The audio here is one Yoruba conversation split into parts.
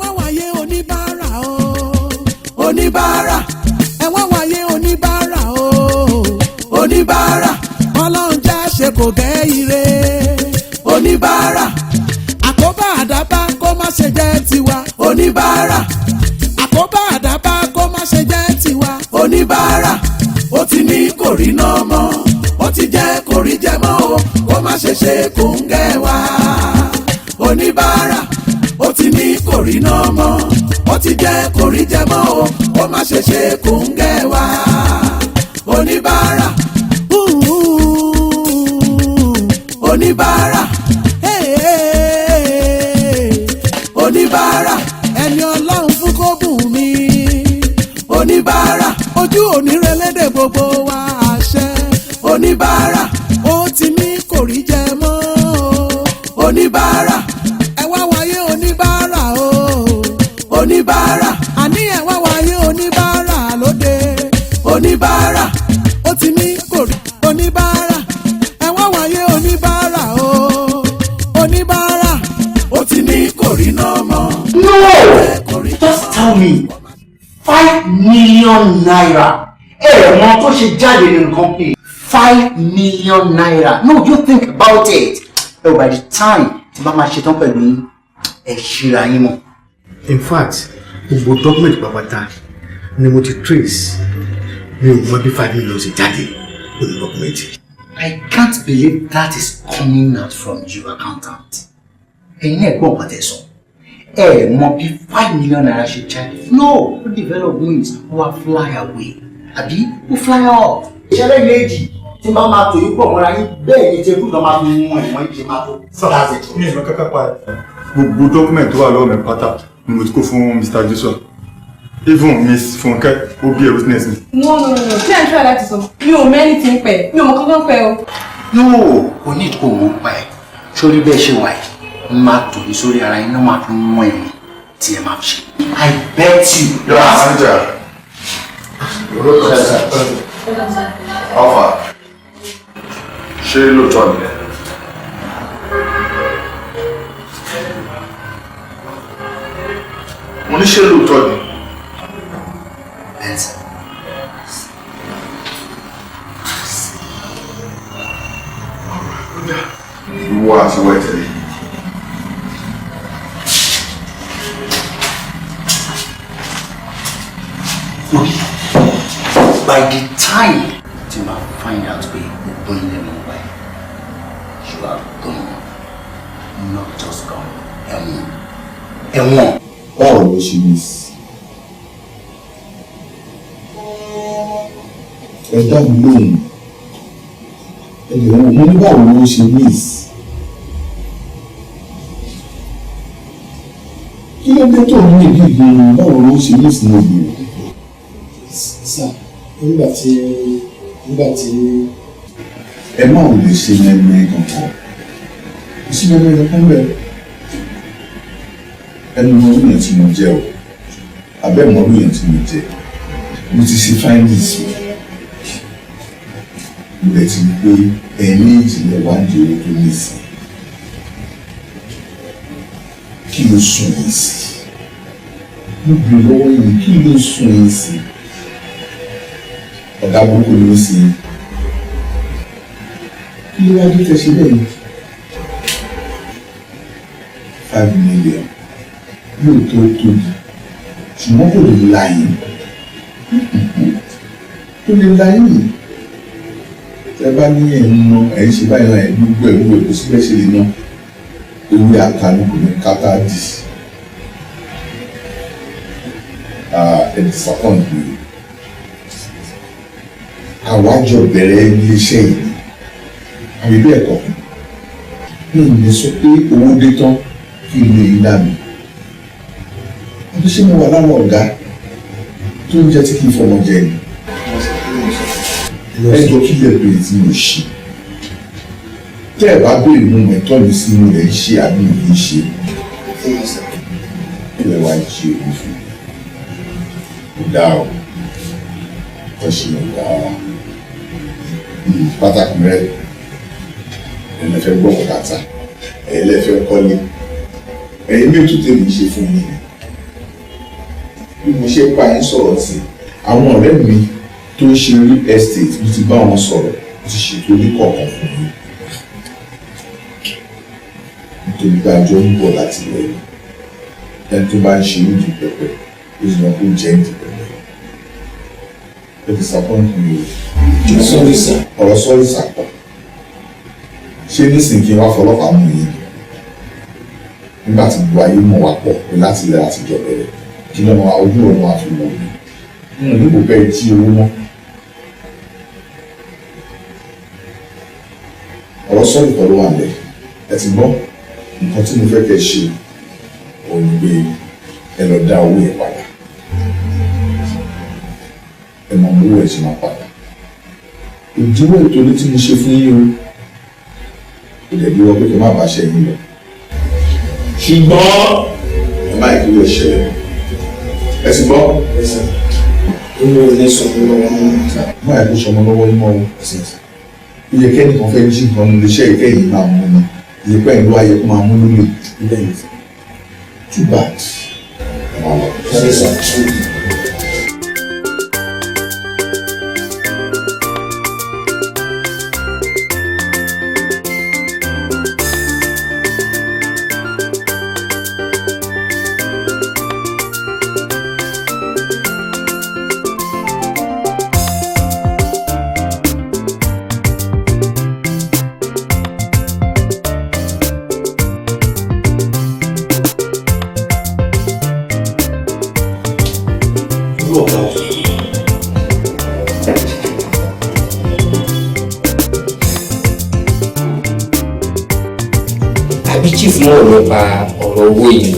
wá wáyé oníbàárà o oníbàárà ẹ wá wáyé oníbàárà o oníbàárà ọlọ́run já ṣe kò gẹ́ ire oníbàárà àkóbá àdábá kó má ṣe jẹ́ tiwa oníbàárà àkóbá àdábá kó má ṣe jẹ́ tiwa oníbàárà ó ti ní kò rí náà mọ́ ó ti jẹ́ kò rí jẹ mọ́ o kó má ṣe ṣe kò ń gẹ́ wa oníbàárà ó ti ní kò rí náà mọ́ ó ti jẹ́ kò rí jẹ mọ́ o kó má ṣe ṣe kò ń gẹ́ wa oníbàárà oníbàárà oníbàárà ẹni ọlọ́run fún kó bùn mi oníbàárà ojú onírẹ̀lẹ́dẹ̀ gbogbo wa àṣẹ oníbàárà ó ti ní kò rí jẹ mọ́ oníbàárà ẹ wá wáyé oníbàárà o oníbàárà àní ẹ wá wáyé oníbàárà lóde oníbàárà ó ti ní kò rí oníbàárà ẹ wá wáyé oníbàárà o oníbàárà ó ti ní kò rí náà mọ́. No! Just tell me 5 million naira ẹ̀wọ̀n tó ṣe jáde nínú company 5 million naira. No, you think about it. Oh, by the time tí bá máa ṣetán pẹ̀lú ẹ̀ ṣíra yín mọ́. In fact, gbogbo document pàpàtà ni mo ti trace mi ò mọ bí 5 million ṣe jáde nínú document. I can't believe that is coming out from you, accountant. Ẹ̀yin náà gbọ́ nǹkan tẹ́ sọ. Ẹ mọ bí 5 million naira ṣe jáde. No, ó develop wings ó wá fly away. Àbí ó fly off. Ìṣẹ̀lẹ̀ méjì tí máa máa tò yín pọ̀ mọ́ra yín bẹ́ẹ̀ ni tẹ́kù náà máa fi mú ẹ̀wọ̀n ìṣe máa tó. Sọ́dá ṣe. Mi ìmọ̀ kankan pa ẹ̀. Gbogbo dọ́kúmẹ̀ntì tó wà lọ́wọ́ mi pátá ni mo ti kó fún Mr. Jason. Even Miss Funke ó bí ẹ̀ witness mi. No. Tí ẹ̀ ń try láti sọ, mi ò mẹ́ni tí ń pẹ̀, mi ò mọ kankan pẹ̀ o. No, kò ní kó mọ̀ pa ẹ̀. Sórí bẹ́ẹ̀ ṣe wà yìí, máa tò ní sórí ara yín náà máa fi mú ẹ̀wọ̀n tí ẹ máa fi ṣe. I bet you. Yọ̀rọ̀ manager. Alpha. Ṣé lóòótọ́ ni? Mo ní ṣé lóòótọ́ ni? Bẹ́ẹ̀ni. Ìwọ àti wọ́n tẹ̀lé. By the time you might find out where the burn them away, you are gone. Not just gone. Ẹ̀wọ̀n. Báwo ló ṣe miss? Ẹ dá mi lóhùn. Ẹ̀wọ̀n mo ní báwo ló ṣe miss? Kí ló dé tó ní ìdí ìgbìmọ̀ báwo ló ṣe miss ní ìgbìmọ̀? Sà, nígbà tí ẹ máa ò lè ṣe mẹ́rin kankan. Ṣé mẹ́rin kankan bẹ́ẹ̀? Ẹnu mọ orí yẹn tí mo jẹ o. Abẹ́ mọ orí yẹn tí mo jẹ. Mo ti ṣe findings o. Mo lè ti rí pé ẹ̀mí ìjìnlẹ̀ wá di owó tó ní sí. Kí ló sùn yín sí? Mo bèrè lọ́wọ́ yìí kí ló sùn yín sí? Ọ̀gá burúkú ló sí. Kí ló wá dé tẹ́ ṣe bẹ́ẹ̀ ni? 5 million. Lóòótọ́ tóbi. Ṣùgbọ́n kò lè láyé. Kò lè láyé. Ẹ bá ní ẹ̀ ń ná ẹ̀ ń ṣe báyìí náà ẹ̀ gbogbo ẹ̀ gbogbo ẹ̀ kò sí bẹ́ẹ̀ ṣe lè ná. Ewé àtàlù kò ní kátà dì. Ẹ̀ disappoint me. Àwájọ bẹ̀rẹ̀ iléeṣẹ́ yìí àbí bẹ́ẹ̀ kọ́ mi ò ní sọ pé owó dé tán kí n lè dá mi ọdún ṣé mo wà láwọn ọ̀gá tó ń jẹ́ tí kì í fọmọ jẹ ni ẹjọ́ kí lè bèrè tí mo ṣe tẹ́ ẹ̀ bá béèrè mo mọ̀ ẹ̀tọ́ mi sí mo lè ṣe àbí mi kì í ṣe ilẹ̀ wa jí òun fún mi kò dáa o ọ̀ṣun ò dáa pàtàkì rẹ ẹ̀yin fẹ́ gbọ́ kàtà ẹ̀yin lẹ́fẹ́ kọ́lé ẹ̀yin bí òtún tèmi ṣe fún mi bí mo ṣe bá yín sọ̀rọ̀ sí àwọn ọ̀rẹ́ mi tó ń ṣe real estate mo ti bá wọn sọ̀rọ̀ mo ti ṣètò oníkọ̀ọ̀kan fún yín nítorí pé àjọ ń bọ̀ láti ilẹ̀ yìí ẹni tó bá ń ṣe ìdí pẹpẹ ó sì máa kó jẹ ìdí pẹpẹ ó disappoint me o. Sorry sir. ọ̀rọ̀ sọ́rí sàpọ̀ ṣé nísìnyí kí n wá fọlọ́pàá mú yín nígbà tí gbogbo ayé mọ̀ wá pọ̀ pé láti ilẹ̀ àtijọ́ bẹ̀rẹ̀ kí lọ́nà ojú ọ̀run àfi wò mí nínú níbo bẹ́ẹ̀ jí owó mọ́. ọ̀rọ̀ sọ́rí kan ló wà lẹ̀ ẹ ti gbọ́ nǹkan tí mo fẹ́ kẹ́ ṣe òun ni pé ẹ lọ dá owó yẹn padà ẹ mọ owó ẹ ṣe máa padà ìdíwọ́ ètò ní tí mo ṣe fún yín o kò dẹ̀ bí wọ́n pé kí n má bàa ṣe yín lọ ṣùgbọ́n ẹ má ìdílé ẹ̀ṣẹ̀ ẹ sì gbọ́ Ẹsẹ̀. Inú ilé sọ̀rọ̀ lọ́wọ́ mú. má ìdílé ṣọmọ lọ́wọ́ yín mọ́ o ó yẹ kẹ́nìkan fẹ́ jí nǹkan ní iléeṣẹ́ ìkẹyìn máa mú ni ìyẹ̀pẹ̀ ìlú ayé kó máa mú lólè Bẹ́ẹ̀ni. too bad. Sorry sir. àbí chief náà nípa ọ̀rọ̀ owó yìí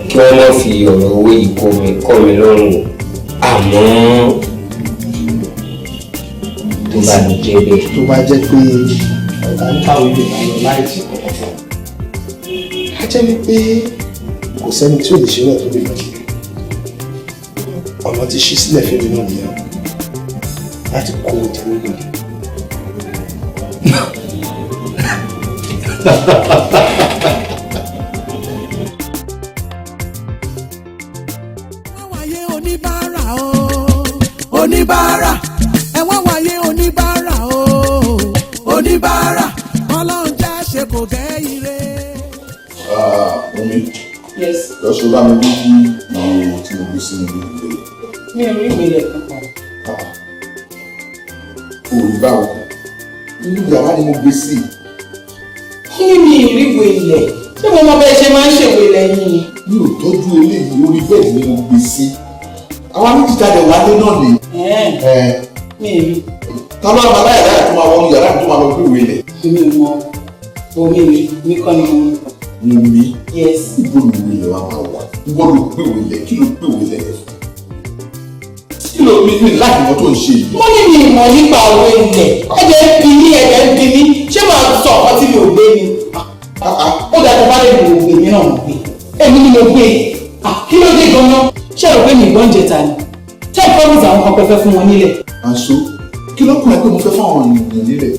kí wọ́n má fi ọ̀rọ̀ owó yìí kọ́ mi lọ́rùn àmọ́ tó bá mi jẹ́ bẹ́ẹ̀. Tó bá jẹ́ pé ọ̀gá ní káwọn ilé máa lọ láì sí kọ̀ọ̀kan fún ọ. A jẹ́ wípé kò sẹ́ni tí ò lè ṣe náà tó lè lọ. Ọ̀nà ti ṣí sílẹ̀ fún mi náà nìyẹn láti kó o jẹ nínú rẹ̀. wáyé oníbàárà o oníbàárà ẹ wá wáyé oníbàárà o oníbàárà ọlọ́run já ṣe kò gẹ́ ire. Omi Yes. lọ́sọ̀ bá mi bí ìwé tí mo gbé sínú ìlú ìgbélé. Mi ò rí ìgbélé kankan. Òòrùn báwo nínú yàrá ni mo gbé sí. Kí ni mi ìrígbò ilẹ̀? Ṣé mo mọ bẹ́ẹ̀ ṣe máa ń ṣèwé lẹ́yìn? mi ò tọ́jú eléyìí orí bẹ́ẹ̀ ni mo gbé sí. àwa méjì jáde wálé náà ni. Mi ì rí. ta ló máa láyà láyà tó máa wọnú yàrá tó máa lọ gbé ìwé lẹ̀. Mi ò mọ omi rí. Mi kọ́ ni mo mú. mo mi Yes. ibo ni ìwé lẹ̀ wa máa wà ibo ló gbé ìwé lẹ̀ kí ló gbé ìwé lẹ̀ yẹn fún. kí ló mi láti mọ tó ń ṣe yìí. Mo ní mi ìmọ̀ nípa owó ilẹ̀. Ẹ̀jẹ̀ ń bi mí, ẹ̀jẹ̀ ń bi mí. Ṣé màá sọ ọ̀kan tí mi ò gbé ni? Ó dà tó bá lè lò ògbè mi náà mọ̀ pé. Èmi ni mo gbé. Kí ló dé gan-an? Ṣé o rò pé mi ìgbọ́n jẹta ni? Ṣé ìfọ́nùsì àwọn kan pẹ́fẹ́ fún wọn nílẹ̀? àṣọ kí ló kún ẹ pé mo fẹ́ fáwọn ènìyàn nílẹ̀.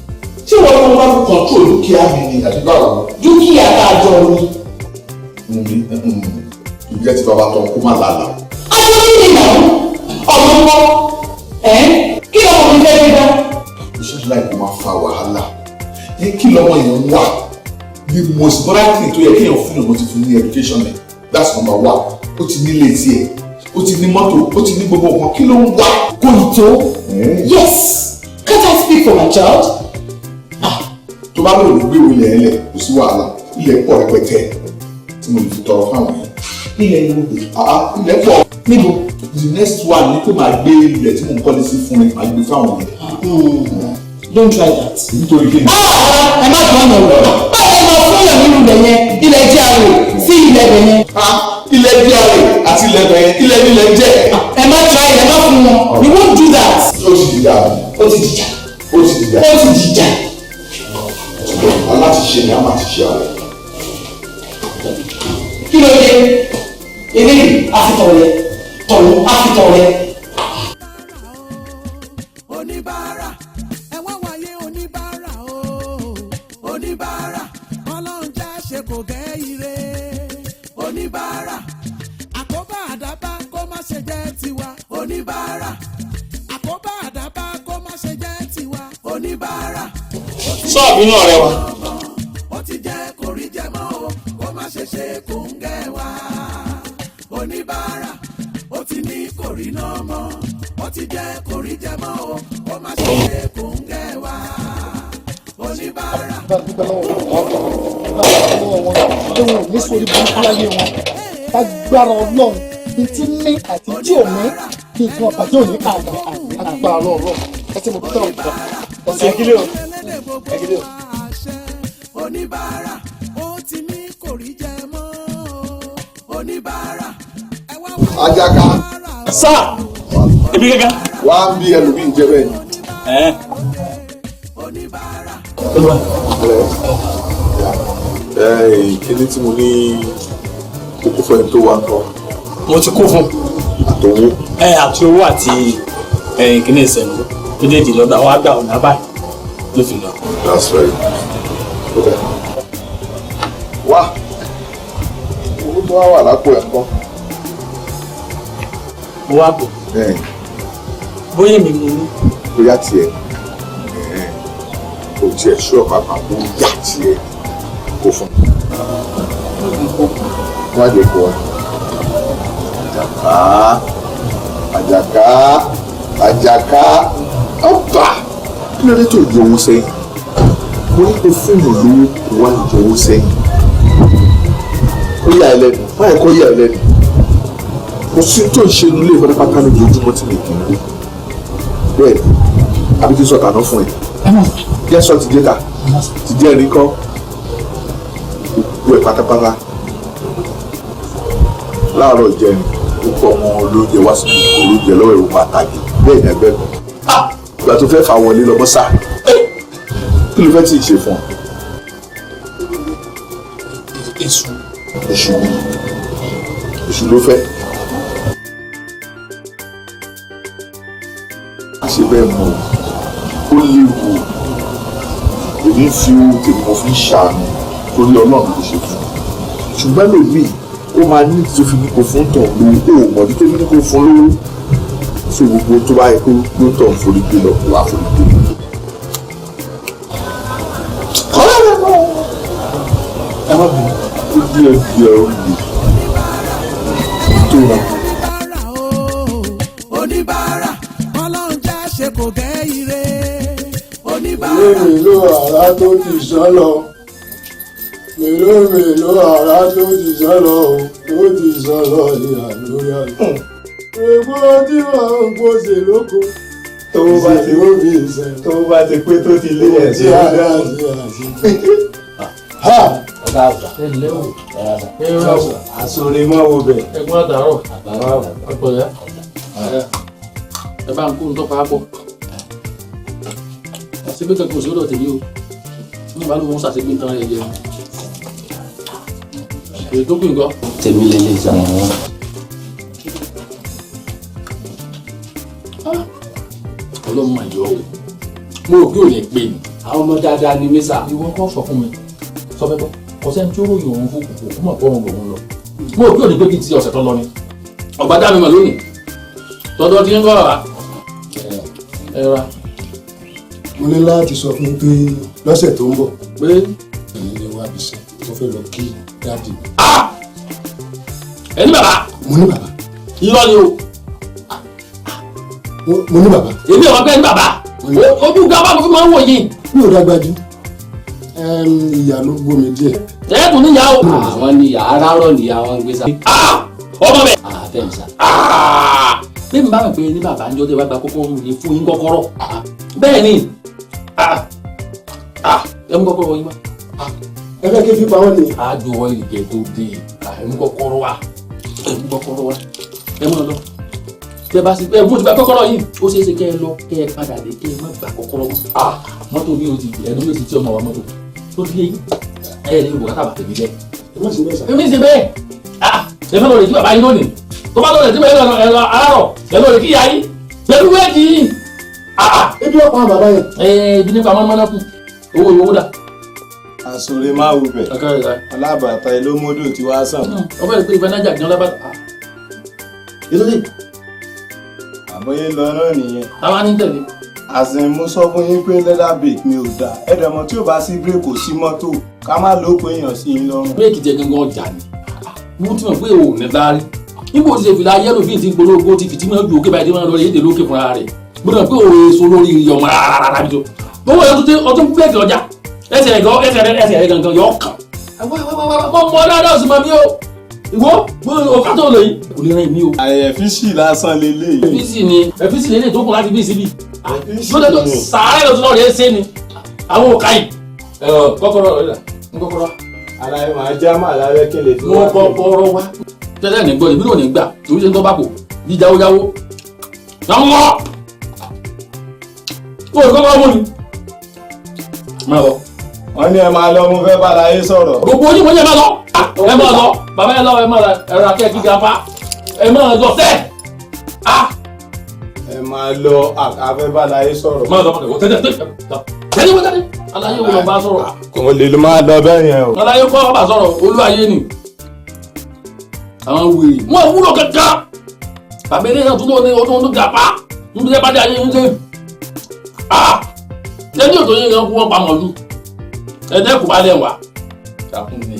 ṣé wọ́n lọ́wọ́ bá fi kọ̀ǹtró dúkìá mi ni àti báwo. Dúkìá tá a jọ ni. mo ní ìjẹ́ ti bàbá tán kó má lálàá. Ayé ní ìlànà ọ̀nà ńkọ́. Kí lọ́mọ mi fẹ́ gbé dá? iṣẹ́ láì kó máa fa wàhálà kí lọ́mọ èèyàn wà the most important thing tó yẹ kéèyàn fún ìrànwọ́ ti fún ní education ẹ̀ that's number one ó ti nílé tiẹ̀ ó ti ní mọ́tò ó ti ní gbogbo nǹkan kí ló ń wá. Kò ní tó. Yes. Can't I speak for my child? tó bá lòdì gbé ìwé ilẹ̀ ẹlẹ̀ kò sí wàhálà ilẹ̀ pọ̀ rẹpẹtẹ tí mo lè fi tọrọ fáwọn yẹn. Ilẹ̀ ni mo gbé. ilẹ̀ pọ̀. Níbo? the next one ni pé màá gbé ilẹ̀ tí mo ń kọ́lé sí fún mi màá gbé fáwọn yẹn. Don't try that. nítorí kí ni. Ẹ má gbọ́ ọ̀nà rẹ̀. Báwo ni mo fún yàn nínú ilẹ̀ yẹn? Ilẹ̀ GRA sí ilẹ̀ bẹ̀ yẹn. ilẹ̀ GRA àti ilẹ̀ bẹ̀yẹn ilẹ̀ nílẹ̀ jẹ́. Ẹ má try ẹ má fún wọn. We won't do that. ó ti dìjà. Ó ti dìjà. ó ti dìjà. Ó ti dìjà. aláti ṣe ni a máa ti ṣe ààrẹ. Kí ló dé? Eléyìí àfitọ̀ rẹ̀ tọ̀hún àfitọ̀ rẹ̀. oníbàárà ẹ wá wáyé oníbàárà o oníbàárà ọlọ́run já ṣe kò gẹ́ ire oníbàárà àkóbá àdábá kó Sọ́ọ̀bù inú ọ̀rẹ́ wa. ó ti jẹ́ kò rí jẹ mọ́ o kó má ṣe ṣe kò ń gẹ̀ wá. oníbàárà ó ti ní kò rí náà mọ́ ó ti jẹ́ kò rí jẹ mọ́ o kó má ṣe ṣe kò ń gẹ̀ wá. oníbàárà. ní sórí burúkú láyé wọn agbára Ọlọ́run ní tí ní àti tí ò ní kí nǹkan ọ̀bàjẹ́ òní káàkiri agbára Ọlọ́run ẹsẹ̀ mo bí tán òkúta ọ̀sẹ̀ kílẹ̀ o ẹ̀kílẹ̀ o. oníbàárà ó ti ní kò rí jẹ mọ́ oníbàárà ẹ wá wá. Àjàká. Sáà ibi gẹ́gẹ́. Wá ń bí ẹlòmíì jẹ bẹ́ẹ̀ ni. oníbàárà. Kíní tí mo ní kókó fẹ́ tó wá kọ́. Mo ti kó fún. Àtòwó. Àti owó àti kíní ìsẹ̀nu tó dé di lọ́dọ̀ àwọn àgbà ọ̀nà báyìí ló fi lọ. That's right. Okay. Wá. Owó tó wá wà lápò ẹ̀ kọ́. Mo wá bò. Bóyá mi mú ní. Bóyá tiẹ̀. Kò tiẹ̀ ṣú ọ̀pá kan kó yá tiẹ̀ kó fún. Wọ́n á jẹ kó wa. Àjàká. Àjàká. Ọ̀pá. Kí ló dé tó yọ owó sẹ́yìn? Mo ní kó fóònù lówó kó wá ìjọ owó sẹ́yìn. Ó yà ẹ lẹ́nu. Báyìí kọ́ yà ẹ lẹ́nu. Mo sì tó ń ṣe inú ilé ìfọdún pátá ní ojoojúmọ́ tí mi kì í rí. Bẹ́ẹ̀ ni, àbí kí n sọ̀tà náà fún ẹ. Jẹ́ sọ ti dé ta. Ti dé ẹ̀rí kọ́. Gbogbo ẹ̀ pátápátá. Láàárọ̀ ìjẹrin, ó kọ́ ọmọ olóúnjẹ wá sí olóúnjẹ lọ́wọ́ ìwọ̀n pàtàkì. Bẹ́ẹ̀ ni ẹgbẹ́ kan. Ìgbà tó fẹ́ fà wọlé lọ́mọ sá. Kí ló fẹ́ tí ì ṣe fún ọ? Èṣù. Èṣù. Èṣù ló fẹ́. Àṣé bẹ́ẹ̀ mọ̀ ó léwu. Èmi fi owó tèmi mo fi ń ṣàánú torí Ọlọ́run ló ṣe fún un. Ṣùgbọ́n lòmíì ó máa ní tó fi ní kó fún tàn lówó ó mọ̀ ní tó fi ní kó fún lówó. So gbogbo tó bá yẹ kó ló tàn forí gbé lọ wá forí gbé lọ. Ẹ má bínú. Ó díẹ̀ díẹ̀ ó lè tó ra. oníbàárà Ọlọ́run já ṣe kò gẹ́ ire. Mélòó àrá tó ti sọ́lọ. Mélòó àrá tó ti sọ́lọ o, tó ti sọ́lọ ìhà lórí àná. Ègbó tí wọ́n ń gbòsè lóko. Tó bá ti pé tó ti lé ẹ̀ sí ọ̀gá àti àti. Ọ̀gá àgbà. àsọ̀rẹ́ mọ́ wo bẹ̀. Ẹ̀gbọ́n àtàrọ̀. Ọ̀pọ̀lẹ́. Ẹ bá ń kó ń tọ́pa pọ̀. Àṣepé kankan òṣèré ọ̀tẹ̀ yìí o. Ní ìbálò wọn ṣàṣepé tán ẹ̀yẹ. Èyí tó kù nǹkan. Tèmi lè lè jà wọ́n. Ọlọ́run máa yọ ọ́. Mo rò pé ò lè pè mí. Àwọn ọmọ dáadáa ni mí sà. Ìwọ kọ́ sọ fún mi. Sọ fẹ́ bọ́. Kọ̀sẹ́ tí ó ròyìn òun fún kòkó kó mọ̀ pé òun lòun lọ. Mo rò pé ò ní pé kí n ti ọ̀sẹ̀ tó lọ ni. Ọ̀gbá dá mi mọ̀ lónìí. Tọ́dọ̀ ti ń bọ̀ wá. Ẹ ra. Mo ní láti sọ fún un pé lọ́sẹ̀ tó ń bọ̀ Pé èyí lè wá bìṣẹ́ tó fẹ́ lọ kí dáàdì. ẹni bàbá. Mo ní bàbá. Irọ́ ni o. Mo ní bàbá. Èmi ò wá pẹ́ ní bàbá. Ojú ga bá mo fi máa ń wò yìí. Mi ò dágbájú. Ìyá ló gbómi díẹ̀. Ẹ̀ẹ́dùn níyà o. Àwọn níyà arárọ̀ níyà wọn gbé sá. Ọmọ bẹ̀. Bẹ́ẹ̀ni sá. Bẹ́ẹ̀ni bá mi pè ní bàbá ń jọ́ tẹ́ bá gba kọ́kọ́rọ́ mi fún yín kọ́kọ́rọ́. Bẹ́ẹ̀ ni. Ẹ mú kọ́kọ́rọ́ yín wá. Ẹ fẹ́ kí fipá wọn ni. Àjò ọ̀ìlì kẹ́ tó dé. Ẹ mú kọ́kọ́rọ́ wá. Ẹ mú kọ́kọ́rọ́ wá. Ẹ mú lọ. Bẹ́ẹ̀ bá sì bẹ́ẹ̀ mo ti gba kọ́kọ́rọ́ yìí. Ó ṣeé ṣe kẹ́ ẹ lọ kẹ́ ẹ padà dé kẹ́ ẹ má gba kọ́kọ́rọ́ mọ́. Mọ́tò mi ò ti ẹnu mi ò ti tí ọmọ wa mọ́tò. Tó ti yé yín. Ẹ yẹ ní bùkátà bàtẹ̀ mi bẹ́ẹ̀. Ẹ má ṣe bẹ́ẹ̀ sá. Èmi ṣe bẹ́ẹ̀. Ẹ fẹ́ lọ rẹ̀ kí bàbá yín lónìí. Tó bá lọ rẹ̀ tí mo yẹ lọ àárọ̀ ẹ lọ rẹ̀ kí ìyá yín. Pẹ̀lú wẹ́ẹ̀dì yìí. Ebi ọ̀pọ̀ àwọn bàbá yẹn. Ibi nípa mọ́nà kù. Owó dà. àsọ̀rẹ́ máa wo bẹ̀. alábàtà ìlómódò tí wàá sàn. Ọbẹ̀ rẹ̀ pé ìfẹ́ nájà gan lábàtà. Ètò yìí. àbọ̀yé lọ náà nìyẹn. Táwa ní tẹ̀lé. àsìn mo sọ fún yín pé leather brake mi ò dáa ẹ̀dẹ̀mọ̀ tí ò bá sí brake kò sí mọ́tò ká má ló pé èèyàn sí yín lọ́rùn. bírèkì jẹ gangan ọjà ni mo ti mọ̀ pé o ò ní láárí níbo ti ṣe fìlà yẹ́lò fíìntì polówó ti fìtí máa ju òkè báyìí tí wọ́n lọ rí èdè lókè fúnra rẹ̀ gbọ́dọ̀ pé òwe èso lórí ọmọ rárá bí tó gbogbo ọtún bírèkì ọjà ẹsẹ̀ rẹ̀ gangan yọ ọkàn mọ dáadáa sì máa bí o ìwọ ọkà tó lè yìí kò lè rìn mí o. ẹ̀fíṣì lásán lélẹ̀. ẹ̀fíṣì lélẹ̀ tó kún láti bí síbí lóde sàárẹ̀ lọ́tún náà rẹ̀ ṣe ni àwọn òkà yìí kọ́kọ́rọ́ rẹ̀ ń kọ́kọ́rọ́. aláyé máa já máa lálẹ́ kí lè fi wá. wọ́n kọ́kọ́rọ́ wá. tẹ́lẹ̀ ní gbọ́ ìbí náà ní gbà torí ṣe ń tọ́ bá kò bí jáwójáwó. táwọn wọ́ ó kọ́kọ́ mú ni. máa bọ̀. wọ́n ní ẹ máa lọ mo fẹ́ bá aláyé sọ̀rọ̀. gbogbo ojú mo ní ẹ máa lọ bàbá ẹ lọ ẹ máa ẹ̀rọ akẹ́ gíga pa ẹ máa lọ sẹ́ẹ̀. ẹ máa lọ afẹ́ bá aláyé sọ̀rọ̀. máa lọ tẹ́lẹ̀ wọ́n tẹ́lẹ̀ aláyé wo lọ bá sọ̀rọ̀. kò lè máa lọ bẹ́ẹ̀ yẹn o. aláyé kọ́ bá sọ̀rọ̀ olúwayé ni àwọn wèrè wọn wúlò kankan bàbá ilé náà tó ní ọdún tó ga pa níbi tẹ́ bá dé ayé yín dé lẹ́ni òtò yín kan kú wọn pa mọ̀lú ẹ̀dẹ́ kò bá lẹ̀ wá ṣàkún ni.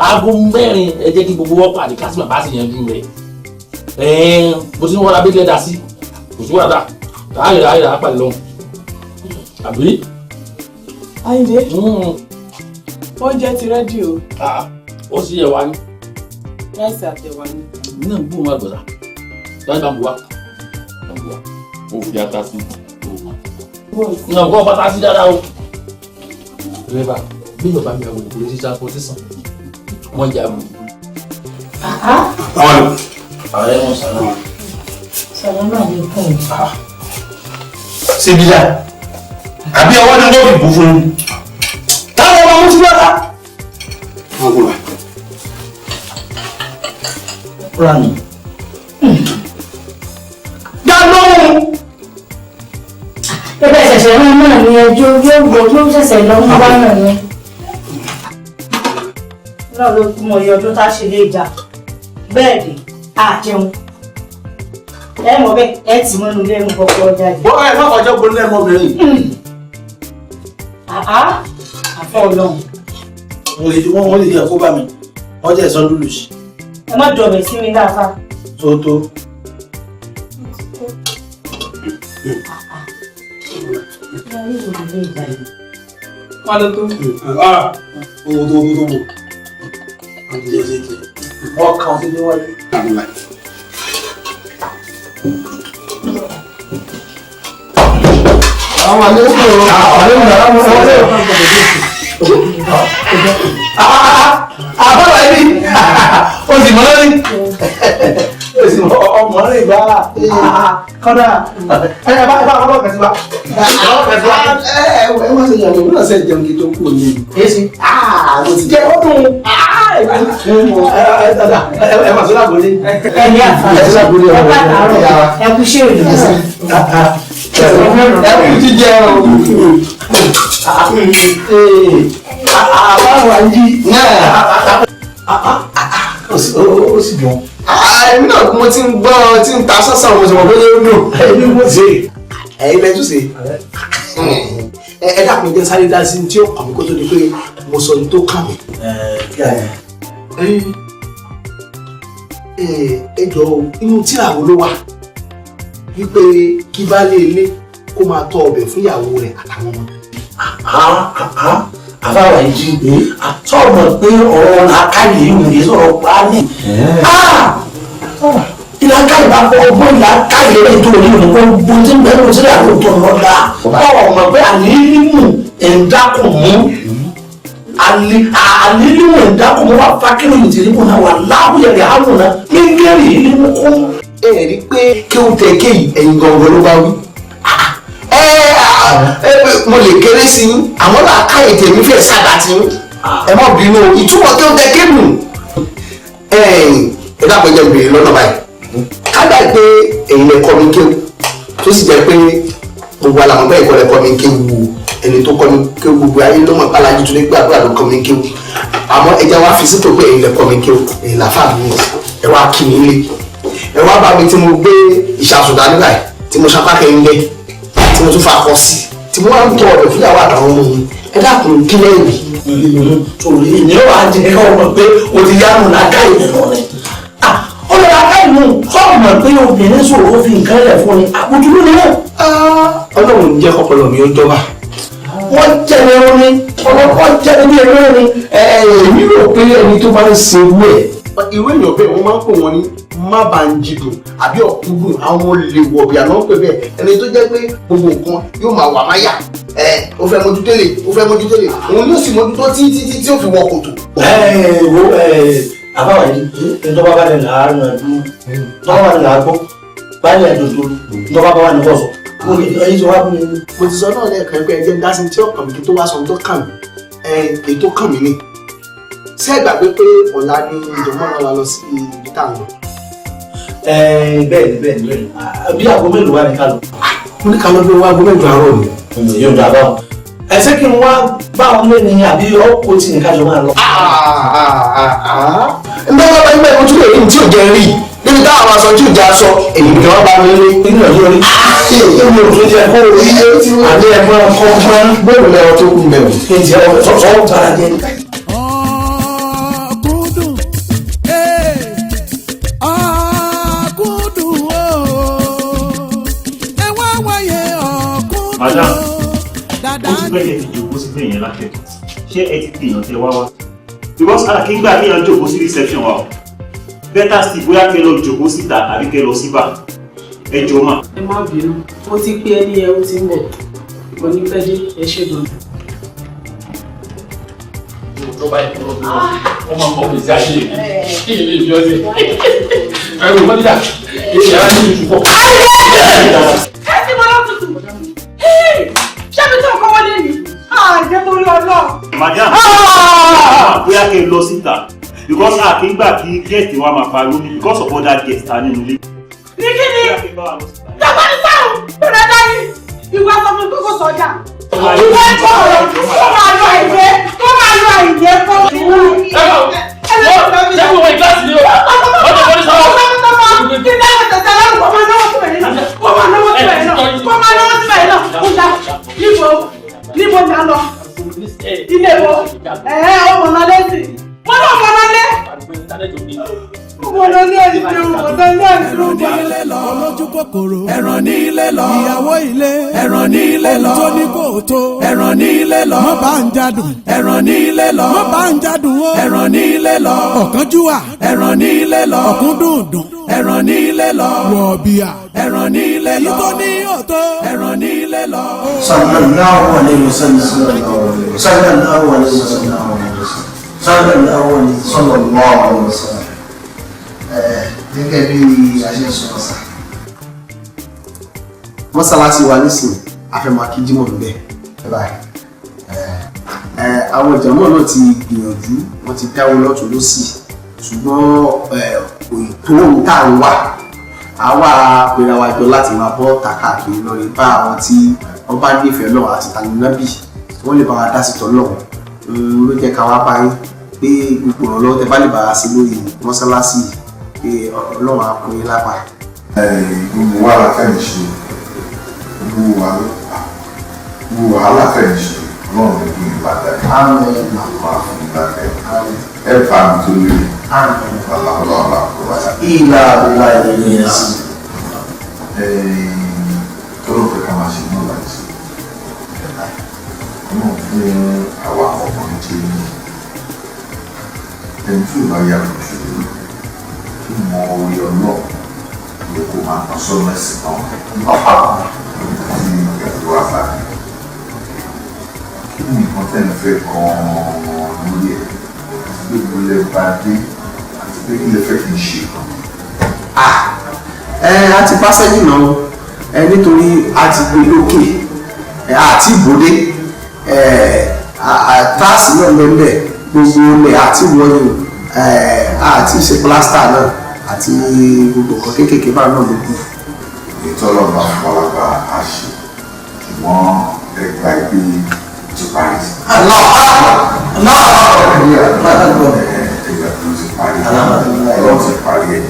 aago mẹ́rin ẹ jẹ́ kí gbogbo wọn pàdé kásìmọ̀ bá sì yanjú rẹ̀ bó ti ń wọ́n abẹ́lẹ̀ dá sí kò sí wàdà láàyè àpàdé lọ́hùn àbí. Ayinde oúnjẹ ti rẹ́dí o. ó sì yẹ wá ní. ráìsì àtẹ̀wá ni. mi náà ń gbóhùn máa gbọ̀dá láti bá ń bu wá ó fi ata sí náà kọ́ bàtà sí dáadáa o. rẹ́bà bí yorùbá mi àwọn òkúlé sí transportation wọ́n jà mí. àwọn ẹ̀wọ̀n sàlá. sàlá náà lè kún un. síbi dá àbí ọwọ́ ni wọ́n fi bù fún un. táwọn ọmọ mú sí bàtà. wọ́n kò wá. rani. dá lóhùn. ẹgbẹ́ ìṣẹ̀ṣẹ̀ náà ní ẹjọ́ yóò gbọ́ yóò ṣẹ̀ṣẹ̀ lọ mú wá náà ni. náà ló kú mọ iye ọdún tá a ṣe lè jà bẹ́ẹ̀ dé àjẹun ẹ mọ̀ bẹ́ẹ̀ ẹ tì mọ́nu ilé ẹnu kọ́kọ́ ọjà yìí. bọ́ ẹ má kọjá gbóná lẹ́nu ọmọbìnrin. àfọ Ọlọ́run. wọ́n lè jẹ́ kó bá mi wọ́n jẹ́ ẹ̀sán lùlù sí. ẹ má dọ̀bẹ̀ sí mi láfa. tó. wọ́n lọ tó. owó tó wò. ọkàn sí ní wáyé. àwọn àlejò àbọ̀wọ̀ ẹbí o sì mọ́ lórí o sì mọ́ ọmọ rẹ̀ gbá kọ́dà ẹ bá ọlọ́pàá kẹsí wa ẹ má ṣe yàgò náà ṣe jẹun kí tó kú òní èsì mo ti jẹ ọdún ẹ má sọ lágbóni ẹ ní àǹfààní ẹ bá àárọ̀ ẹ kú ṣé òní ẹ kú jíjẹ àbáwá yìí ó sì dùn. èmi náà mo ti ń gbọ́ tí ń ta sọ́sàn mo sì mọ̀ bóyá ó dùn. èmi mo ṣe ẹ̀yin lẹ́tù ṣe ẹ dákun jẹ́ sáré dá sí tí ó kàn mí kó tó di pé mo sọ ní tó kàn mí. ẹ jọ inú tíra wo ló wà wípé kí baálé ilé kó máa tọ́ ọbẹ̀ fún ìyàwó rẹ̀ àtàwọn ọmọ. àbáwá yìí jí pé àtọ́mọ̀ pé ọ̀rọ̀ làákàyè ìwòye sọ̀rọ̀ pàálí. ìlàkàyè bá kọ́ ọgbọ́n ìlàkàyè rẹ̀ tó ní olùkọ́ gbogbo tí ń bẹ̀rù sílẹ̀ àwọn òtò ọ̀rọ̀dà. ọ̀rọ̀ mọ̀ pé àlílímù ẹ̀ńdàkùn mú àlílímù ẹ̀ńdàkùn mú wà fákìrì ìtìrìbù náà wà láwùyẹ̀rẹ̀ àrùn náà ní gẹ́rì ìlímù kún. ẹ rí pé kí ó tẹ kéyìí ẹ̀yìn gangan ló bá wí. mo lè kéré sí i àwọn làákàyè tèmi fẹ́ sábà tí ẹ má bínú ìtumọ̀ kí ó tẹ kébù. ẹ dápẹ́ jẹ́ ìbéèrè lọ́nà báyìí kágbà pé èyí lè kọ́ mi kéwù tó sì jẹ́ pé gbogbo àlàmọ́ bẹ́ẹ̀ kọ́ lẹ́kọ́ mi kéwu ẹni tó kọ́ mi kéwu gbogbo ayé ló mọ̀ bálájú tó lé gbàdúrà ló kọ́ mi kéwu àmọ́ ẹja wá fi sípò pé èyí lẹ́kọ́ mi kéwu èyí làfà mi ẹ wá kí mi lé ẹ wá bá mi tí mo gbé ìṣàsùdá nígbà yìí tí mo ṣapákẹ́ ń lé tí mo tún fa akọ sí tí mo wá ń tọ ọ̀dọ̀ fúyàwó àtàwọn ọmọ mi ẹ dákun kí lẹ́yìn torí ìyẹn wà á jẹ́ ká ọmọ pé o ti yá nù láká ìdẹ̀nà rẹ̀ ọ̀rọ̀ láká ìlú sọ́ọ̀mọ̀ pé obìnrin sọ̀rọ̀ fi nǹkan rẹ̀ fún ni àbójúlú ni wọ́n. ọlọ́run jẹ́ kọ́pọ̀lọ́ mi ó jọba wọ́n jẹ́ni ẹ̀rọ ni ọlọ́kọ́ jẹ́ni bí ẹ̀rọ ni èmi rò pé ẹni tó bá ń ṣe ewé ẹ̀. irú èèyàn bẹ́ẹ̀ wọ́n máa ń pè wọ́n ní má bá ń jìdùn àbí ọ̀kúndùn àwọn olè wọ̀bì àná ń pè bẹ́ẹ̀ ẹni tó jẹ́ pé gbogbo nǹkan yóò máa wà máyà ó fẹ́ mójútélè òun yóò sì mójútó tí ó fi wọ kòtò. wo àbáwá yìí ìjọba bá ní làárọ̀ ẹ̀dùn tọ́wọ́ bá ní làágbó bá ní ẹ̀dùn ìjọba bá wà ní bọ́ọ̀sọ̀ ẹ̀yìn tí wọ́n á bú mi. mo ti sọ náà lẹ́ẹ̀kan pé ẹjẹ́ ń dá sí tí ọkàn mi kí tó wá sọ tó kàn mí èyí tó kàn mí ni ṣé ẹ gbàgbé pé ọ̀la ni ìjọba náà wá lọ sí ibi tá à ń lọ. bẹ́ẹ̀ni bí aago mélòó wà ní ká lọ. mo ní ká lọ bí wọ́n aago mẹ́jọ àárọ̀ ni. yóò dà báwọn ẹsẹ kí n wá bá wọn lé ní àbí ọkọ tí nìkan jọ máa lọ. ǹbẹ́ wọ́n bá ẹgbẹ́ ojú èyí tí ò jẹ́ rí níbi táwọn àwọn aṣọ tí ò jẹ́ aṣọ èyí nìkan wọ́n bá mi lé nínú ọjọ́ rí. èmi ò tún jẹ kó o rí àbí ẹgbẹ́ ọkọ̀ ọgbọ́n gbòòrò lẹ́wọ̀n tó kù mẹ́wọ̀n. kí n jẹ́ sọ́ọ́ tara jẹ́ madam ó ti bẹ́ẹ̀ ti jòkó sí bẹ́ẹ̀ yẹn lákẹ́ ṣé ẹ ti gbìyànjú tẹ wá wá because alákíngbà kéèyàn jòkó sí reception wa o better still bóyá kẹ́ lọ jòkó síta àbí kẹ́ lọ síbà ẹ jọ mà. ẹ má bínú mo ti pé ẹni ẹ ó ti ń bọ̀ kò ní pẹ́ dé ẹ ṣe gan. tó bá yẹ kúrò bí wọn máa ń bọ̀ pèsè àṣẹ kí ilé ìjọ ṣe ẹrù mọ́níjà èyí ara ní ìṣùkọ́. ẹ ti mọ lọ́tùtù ṣé mi tó kọ́ wọlé ni àjẹ́ torí ọlọ́. madam bóyá kẹ́ lọ síta because àkíngbà kí gẹ̀ẹ́tì wa máa pariwo ní because of other guests ta nínú ilé. ní kí ni jọba ní sáwọn bẹ̀rẹ̀ dání ìwà sọ fún kókó sọjà. ìwé kọ́ kó máa lọ àìyé kó máa lọ àìyé kó. ṣé kò wọ ìgbà sí ni o ọjọ́ kọ́ni sọ́wọ́. kí ní àwọn tẹ̀sán lọ́rùn kó máa náwó sí bẹ̀rẹ̀ náà kó máa náwó sí bẹ̀rẹ̀ náà kó máa náwó sí bẹ̀rẹ̀ náà kó dá níbo ni a lọ ilé wo ọmọ náà lẹ́sìn wọ́n náà mọ̀ náà lẹ́. Mo lọ ní ẹni tí mo lọ ní ẹni tí mo lọ. Olójú kòkòrò ẹ̀ràn ní ilé lọ. Ìyàwó ilé ẹ̀ràn ní ilé lọ. Ohun tó ní kò tó ẹ̀ràn ní ilé lọ. Mọ́ bá ń jádùn ẹ̀ràn ní ilé lọ. Mọ́ bá ń jádùn ó ẹ̀ràn ní ilé lọ. Ọ̀kánjúwà ẹ̀ràn ní ilé lọ. Ọ̀kúndùndùn ẹ̀ràn ní ilé lọ. Wọ̀bìà ẹ̀ràn ní ilé lọ. Èyí tó ní òtó ẹ̀ràn ní ilé lọ. Sallallahu alaihi wasallam. Sallallahu alaihi wasallam. Sallallahu alaihi wasallam. Gẹ́gẹ́ bí a ṣe ń sọ ọ̀sà. Mọ́sálásí wa nísìn afẹ́mọ́ akíjímọ̀ níbẹ̀ báyìí. Àwọn ìjọmọ́ náà ti gbìyànjú wọ́n ti dáwọ́ lọ́tún lọ́sì ṣùgbọ́n òyìnbó tá à ń wà àwa pèrè àwọn àjọ láti máa bọ́ tàkàkiri lọ rí bá àwọn tí wọ́n bá nífẹ̀ẹ́ lọ́wọ́ àti tànínábì wọ́n lè bá wa dá sí tọ́ lọ́wọ́ ló jẹ́ ká wá bá yín pé gbogbo ìrànlọ́wọ́ tẹ bá lè bá wa sí lórí mọ́sálásí pé ọlọ́run á kún yín lápá. Gbogbo wàhálà fẹ́ ṣe gbogbo wàhálà fẹ́ ṣe ọlọ́run ní kí n bá dá ẹ̀. Máa fún mi láti ẹ̀ fà mí tó lé wàhálà ọlọ́run àpò wáyà. Ìlà àbúrò àìlèyé ẹ̀sìn. Tọ́lọ́ fẹ́ ká máa ṣe ní ọ̀la ìsìn. Ọlọ́run fún àwa ọkùnrin tí ẹni tí ò bá yà kò ṣe mọ orí ọlọ́ ló kó máa tán sọ́nà ẹ̀sìn náà tí ẹ̀rọ àbá kí ni nǹkan tẹ́lẹ̀ fẹ́ gan-an lórí ẹ̀ àti pé gbogbo ẹ̀ bá dé àti pé kí lè fẹ́ kí n ṣe. A ti bá sẹ́yìn náà nítorí a ti gbé lókè àti ìbòdé táàsì náà lọ́lẹ̀ gbogbo ilẹ̀ àti wọ́yìn àti ìṣe plásítà náà àti gbogbo nǹkan kéékèèké bá náà ló kù. Ètò ọlọ́run bá fún ọlọ́gbà àṣẹ wọ́n ẹgbà ìpè ti parí. Ọlọ́run ti parí ẹ̀.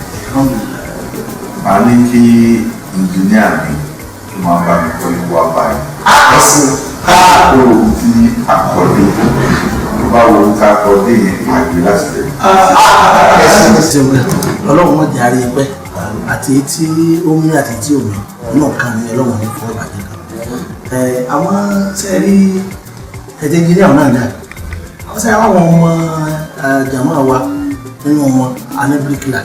A ní kí ìnjíníà mi tó máa bá mi kọ́ ikú àbáyé. Káàkó tí àkọ́dé tó bá wo káàkọ́dé yẹn àgbé láti tẹ̀lé. Ọlọ́run wọn jàre pẹ́ àti tí ó mú àti tí ò mú náà kan ní Ọlọ́run ní fún ìbàjẹ́ kan. Àwọn sẹ́rí ẹ̀jẹ̀ ìnjíníà náà dà. Wọ́n sẹ́rí àwọn ọmọ jàmọ́ wa nínú wọn àní bíríkìlà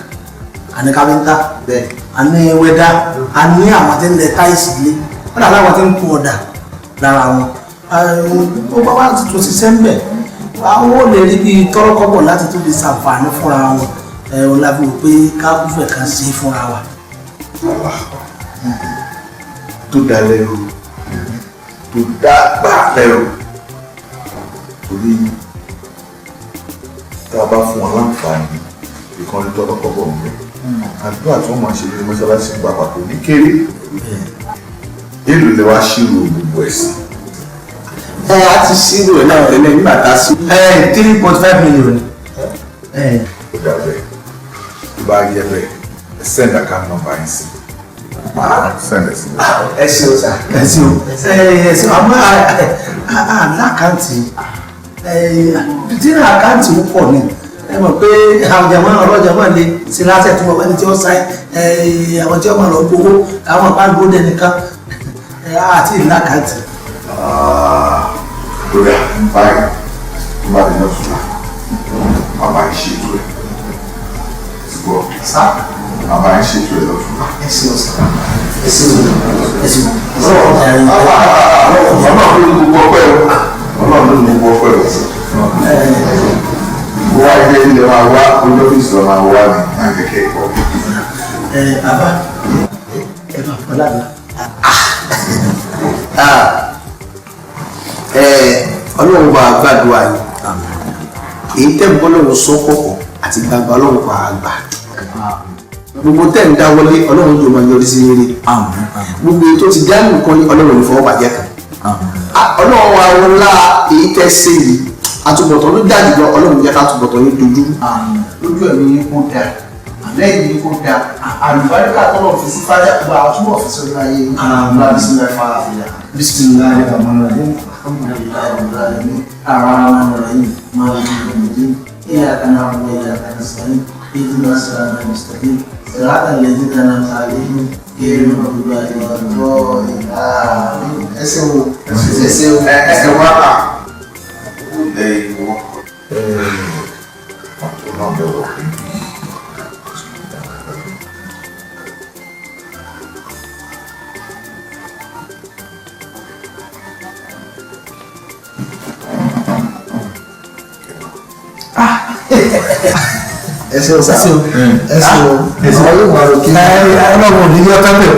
àní kápẹ́ńtà àní wẹ́dà àní àwọn tí ń lẹ táìsì lé wọ́n dà láwọn tí ń kú ọ̀dà lára wọn. Ó bá wá tuntun ṣiṣẹ́ ń bẹ̀ àwọn ò lè rí bíi tọ́rọ́kọ́bọ̀ láti tún lè ṣàǹfààní fúnra wọn. Ó lábí wò pé káàkúfẹ̀ kan ṣe fúnra wa. Tó dá lẹ́rù tó dágbà lẹ́rù torí tá a bá fún wọn láǹfààní ìkànnì tọ́lọ́kọ́bọ̀ ń bẹ̀ àdúrà tí wọ́n máa ṣe ní mọ́ṣáláṣí ń papà kò ní kéré èlò lè wá ṣírò gbogbo ẹ̀sìn. A ti ṣírò ẹ̀ náà tẹ́lẹ̀ nígbà tá a sí. 3.5 million. Ó dà bẹ́ẹ̀ tó bá yẹ bẹ́ẹ̀ send account number yín sí. Send ẹ̀ sí. Ẹ ṣeun sá. Ẹ ṣeun àmọ́ àlákàntì dínà àkáǹtì ó pọ̀ ní ẹ mọ̀ pé àwọn jàmọ́ ọlọ́jà máa lè ṣe láṣẹ tí wọ́n bá ní tí ó sáì àwọn tí wọ́n máa lọ gbowó àwọn àpáńgbó dẹnìkan àti ìlákàntì. Lórí àbáyé tó bá dé lọ́sùn bàbá ń ṣètò ẹ̀ ti gbọ́ bàbá ń ṣètò ẹ̀ lọ́sùn. Ẹ ṣeun sá. Ẹ ṣeun. Ọlọ́run ló ní gbogbo ọpẹ́ o. Ọlọ́run ló ní gbogbo ọpẹ́ o. Wá ilé ilé máa wá olófíìsì lọ máa wá ní àkẹ́kẹ́ ẹ̀kọ́. Àbá ẹ máa fọ́ lábẹ́. Ọlọ́run bá gbàdúrà yìí èyí tẹ́ ń bọ́ lọ́wọ́ sọ́kọ̀kọ̀ àti gbàgbà Ọlọ́run bá gbà. Gbogbo tẹ́ ń dáwọ́lé Ọlọ́run tó máa yọrí sí rere. Gbogbo èyí tó ti dá nìkan ní Ọlọ́run ní fọwọ́ bàjẹ́ kan. Ọlọ́run wa wọlá èyí tẹ́ ṣe yìí àtúbọ̀tán ló dájú lọ Ọlọ́run jẹ́ ká àtúbọ̀tán yín dojú. Lójú ẹ̀mí yín kó dáa lẹ́yìn yín kó dáa àlùbáríkà tọ́lọ̀ fi sí fáyà gba àtúbọ̀ fi sọ́dọ̀ ayé yín. Bismillahi rahmanir rahim. Alhamdulillahi rabbil alamin. Ar-rahmanir rahim. Maliki yawmiddin. Iyyaka na'budu wa iyyaka nasta'in. Ihdinas siratal mustaqim. Siratal ladzina an'amta alaihim ghayril maghdubi alaihim waladdallin. Àmín. Ẹ ṣeun. Ẹ wá lẹ́yìn wọ́n náà bẹ̀rọ̀ pé ẹ ṣeun sá. Ẹ ṣeun. Ọlọ́run máa lò kí Ọlọ́run ò ní yọ tẹ́lẹ̀.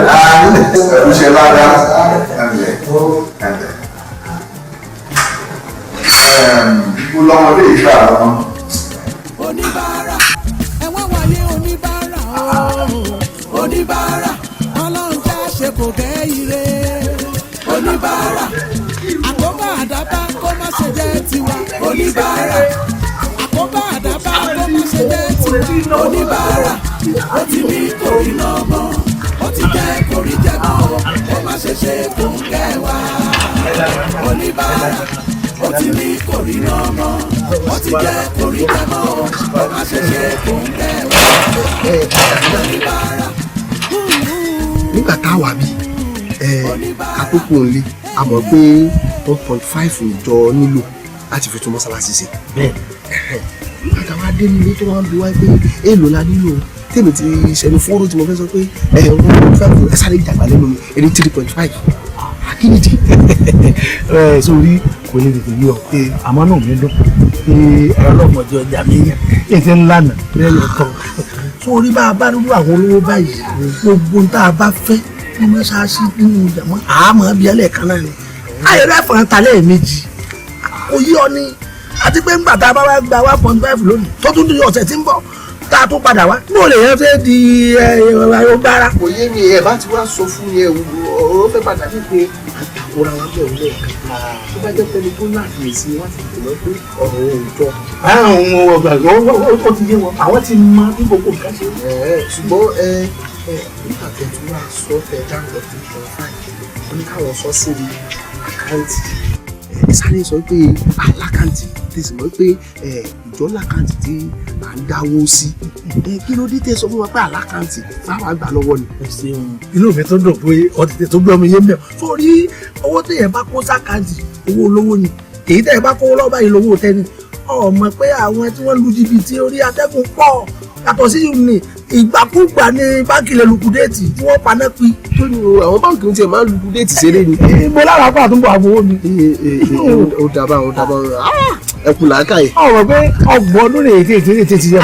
ẹ̀rù ṣe lára ẹ̀lẹ̀ lọ́mọdé ìgbà wọn. Oníbàárà ẹ̀wọ̀n wáyé oníbàárà oníbàárà Ọlọ́run já ṣe kò gẹ́ ire oníbàárà àkóbá àdábá kó má ṣe jẹ́ tiwa oníbàárà àkóbá àdábá kó má ṣe jẹ́ tiwa oníbàárà ó ti ní kòrí náà mọ́ ó ti jẹ́ kòrí jẹ́ mọ́ ó má ṣe ṣe kò ń kẹ́ wa oníbàárà ó ti ní kòrí náà mọ́ ó ti jẹ́ kòrí jẹ́ mọ́ ó má ṣe ṣe kò ń kẹ́ wa oníbàárà. Nígbà táwa bí àkókò ńlé a mọ̀ pé 1.5 ìjọ nílò láti fi tún mọ́sálásí ṣe. Àtàwọn adé nílé tó wá ń bi wá pé èèlò la nílò tèmi ti ṣẹnu fóró tí mo fẹ́ sọ pé 1.5 ẹ sáré ìjàgbá lẹ́nu mi ẹni 3.5 akínìdí sórí kò ní tètè yí ọ pé àmọ́ náà mi dùn pé ọlọ́mọdé ọjà mi yàn ètè ńlá nà lẹ́yìn ọ̀tọ̀ sórí bá a bá nínú àwọn olówó báyìí gbogbo tá a bá fẹ́ ní mọ́ṣáláṣí nínú ìjàmọ́ àmọ́ bí ẹlẹ́ẹ̀kan náà ni ayọ̀rẹ́ fọ̀n ta lẹ́ẹ̀mejì kò yí ọ ní àti pé ńgbà tá a bá wá gba 1.5 lónìí tó tún di ọ̀sẹ̀ tí ń bọ̀ tá a tún padà wá ní olè yẹn fẹ́ di ọgbára. kò yé mi ẹ bá ti wá sọ fún yẹn ọ̀rọ̀ fẹ́ padà bí pé kóra wọn bẹ̀ wọlé ẹ̀ka tó bá jẹ́ pẹ́ni tó láti lè sí wọ́n ti tẹ̀lé pé ọ̀rọ̀ òòjọ́. àwọn ọgbà ó ti yé wọn àwọn ti mọ bí gbogbo nǹkan ṣe. ṣùgbọ́n nígbà tẹ̀tù wá sọ tẹ̀ dáhùn 3.5 wọ́n ní káwọn sọ sí ní àkáǹtì sáré sọ pé alákàǹtì tí sì mọ̀ pé ìjọ lákàǹtì tí à ń dáwó sí kí ló dé tẹ sọ fún wa pé alákàǹtì báwa gbà lọ́wọ́ ni. inú mi tó dùn pé ọtí tó gbé ọmọ yẹn mẹ́ọ̀ sórí owó téèyàn bá kó sákàǹtì owó olówó ni èyí téèyàn bá kó lọ́ba yìí lówó tẹ́ni ọmọ pé àwọn tí wọ́n lu jìbìtì orí atẹ́gùn pọ̀ yàtọ̀ sí ní ìgbàkúgbà ní báńkì lè lukudéètì tí wọ́n paná pi. àwọn báńkì tí ẹ máa ń lukudéètì ṣeré ni. mo lára kó àtúntò àbówó mi. ó dábàá ẹ kú làákàyè. ọ̀rọ̀ pé ọgbọ̀n ọdún lè tètè ti jẹ́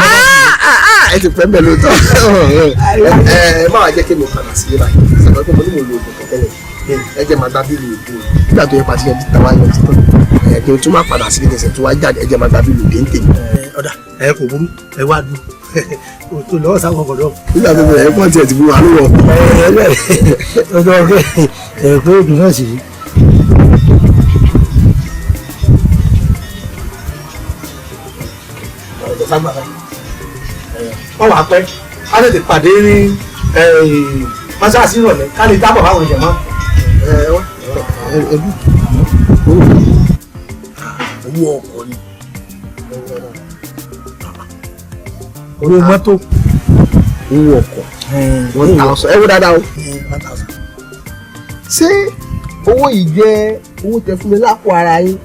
ẹ ti pẹ́ mẹ́lò tán. ẹ má wàá jẹ́ kí mo padà sílé báyìí sọ̀rọ̀ pé mo ní mo lo oògùn kẹ̀kẹ́ rẹ̀ ẹ jẹ́ máa gbá bílù òde nígbà tó yẹ pàtí yẹn títà wáyé ọtí tán ẹ kí n tún máa padà sílé kẹsẹ̀ tó wá jáde ẹ jẹ́ máa gbá bílù òde ń tèmi. ọ̀dà ẹ kò burú ẹ wá dùn tó lọ́wọ́ sáwọn ọ̀dọ́. nígbà tó bẹ̀rẹ̀ pọ́ǹtì ẹ̀ ti bu àlọ́ wọ̀. ọjọ́ ọ̀gẹ́ ẹ̀ pé òdùn náà sì rí. wọ́n wàá pẹ́ á tètè pàdé ní mọ́sáàsì ìrọ̀lẹ́ ká lè dábọ̀ báwọn ìjẹ̀mọ́. owó ọkọ̀ ni owó mọ́tò owó ọkọ̀ 1,000 ẹ wo dáadáa o. 1,000. ṣé owó yìí jẹ́ owó tẹ fún mi lápò ara yín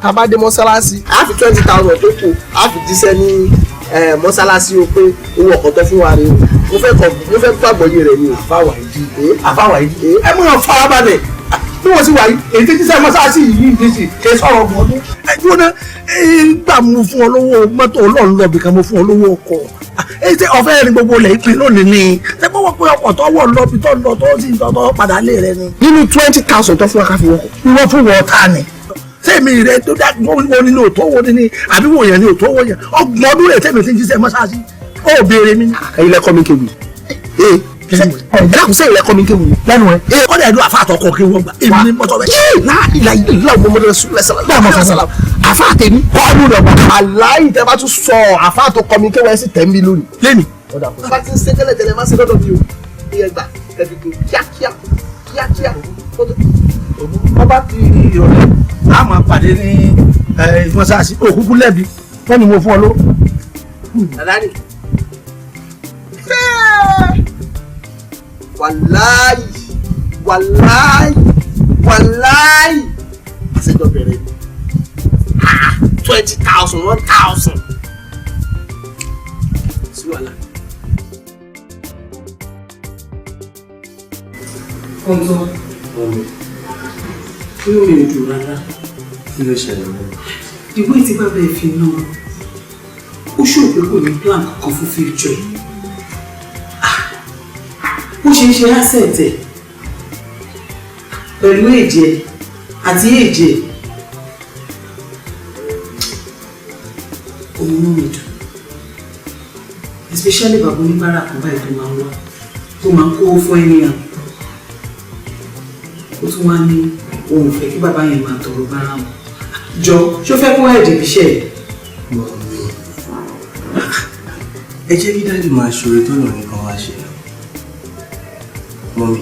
tá a bá dé mọ́sálásí á fi 20,000 tó kù á fi jíṣẹ́ ní mọ́sálásí o pé owó ọkọ̀ tó fún wa rèé o mo fẹ́ gbàgbọ́ yé rẹ̀ ni o. àfáwà ìdí ẹ mú yàn farabalẹ̀ bí wọ́n sì wà yìí èyí tí jíṣẹ́ mọ́sálásí yìí ń dísì kì í sọ̀rọ̀ ọgbọ̀n ọdún. ẹ dúró náà gbà mo fún ọ lówó mọ́tò ọlọ́run lọ́ọ̀bì kan mo fún ọ lówó ọkọ̀ èyí tí ọ̀fẹ́ rìn gbogbo ilẹ̀ ìpín lónìí ni ṣé bó wọ́n pé ọkọ̀ tó wọ̀ lọ́ọ̀bì tó ń lọ tó sì ń tọ́ padà lé rẹ ni. nínú 20,000 tó fún wa ká fi wọkọ̀. wọ́n fún wọn ta ni sẹ́mi rẹ tó dá wọ́n ní òtó wo ni àbí wọ́n yẹn ní òtó wo yẹn ọgbọ̀n ọdún rẹ̀ tẹ́mi ti ń jíṣẹ́ mọ́ṣáláṣí ó béèrè mi ni. ẹ̀yin lẹ́kọ́ mi kéwì ẹ̀dáàkùn sẹ́yìn lẹ́kọ́ mi kéwì lẹ́nu ẹ̀ kọ́dà ẹ̀dùn àfàtọ̀ kọ̀ kí wọ́n gbà èmi ní mọ́tò bẹ́ẹ̀. ìlà ìlà ọmọdé sùlẹ̀ sàlám àfàtẹ̀ mi ọdún rẹ̀ bọ̀ aláì tẹ́ bá tún sọ àfàtọ̀ kọ́ mi kéwì ẹ̀ sì tẹ̀ mí lónìí. lẹ́nu. bá ti ń ṣe tẹ́lẹ̀ má ṣe lọ́dọ̀ mi o ìyẹn gbà kẹ́kẹ́ kíákíá ọba ti ìrọ̀lẹ́ a máa pàdé ní mọ́ṣáláṣí òkúkú lẹ́bi wọ́n ní mo fún ọ ló. Àdáni. Wàláì. Àṣejọ bẹ̀rẹ̀ ni. 20,000, 1,000. Sí wàhálà. Kọ́ńtọ́. Kí ló lè dùn rárá? Kí ló ṣẹlẹ̀ mọ́? Ìwé tí bàbá ẹ̀ fi náà, ó ṣòro kò ní plan kan fún future ẹ̀. Ó ṣe ń ṣe asset ẹ̀ pẹ̀lú èjì ẹ̀ àti èjì ẹ̀. Òun náà mi dùn. Especially bàbá oníbàárà kan báyìí tó máa ń wá, tó máa ń kó fún ẹni àwọn. Ó tún wá ní òun fẹ́ kí bàbá yẹn máa tọrọ bára wọn. Jọ ṣó fẹ́ kó ẹ̀dì bí iṣẹ́ ẹ̀. Ẹ jẹ́ kí dáàdì máa ṣoore tó lọ́ọ̀ nìkan wá ṣe. Mọ́mí,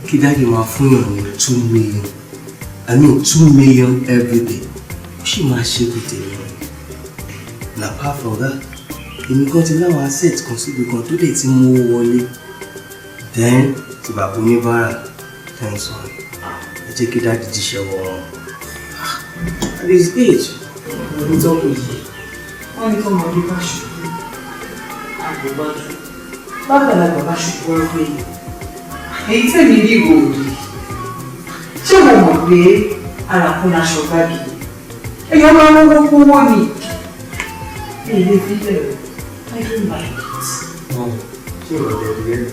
kí dáàdì máa fún yàn ní 2 million. I mean 2 million every day. Ó sì máa ṣe kò tèmi. And apart from that, èmi kan ti láwọn asset kan síbi kan tó dẹ̀ ti mú owó wọlé. Then ti bàbá oníbàárà tẹ̀sán. Ẹ jẹ́ kí dáàdì jíṣẹ́ wọ wọn. At this age, ọdún tó kù yìí, wọ́n ní kó mọ bí bá ṣubú, àgbòbájú, bàbàlagbà bá ṣubú ọgbẹ́ yìí. Èyí tẹ̀mí rí ìwòrì. Ṣé mo mọ̀ pé arákùnrin aṣọ gbági? Ẹ̀yọ́ máa ń wọ́n kówó ni. Èlé fílẹ̀ rẹ̀, I don't like it. Ṣé ìrọ̀lẹ́ ìdílé rẹ̀?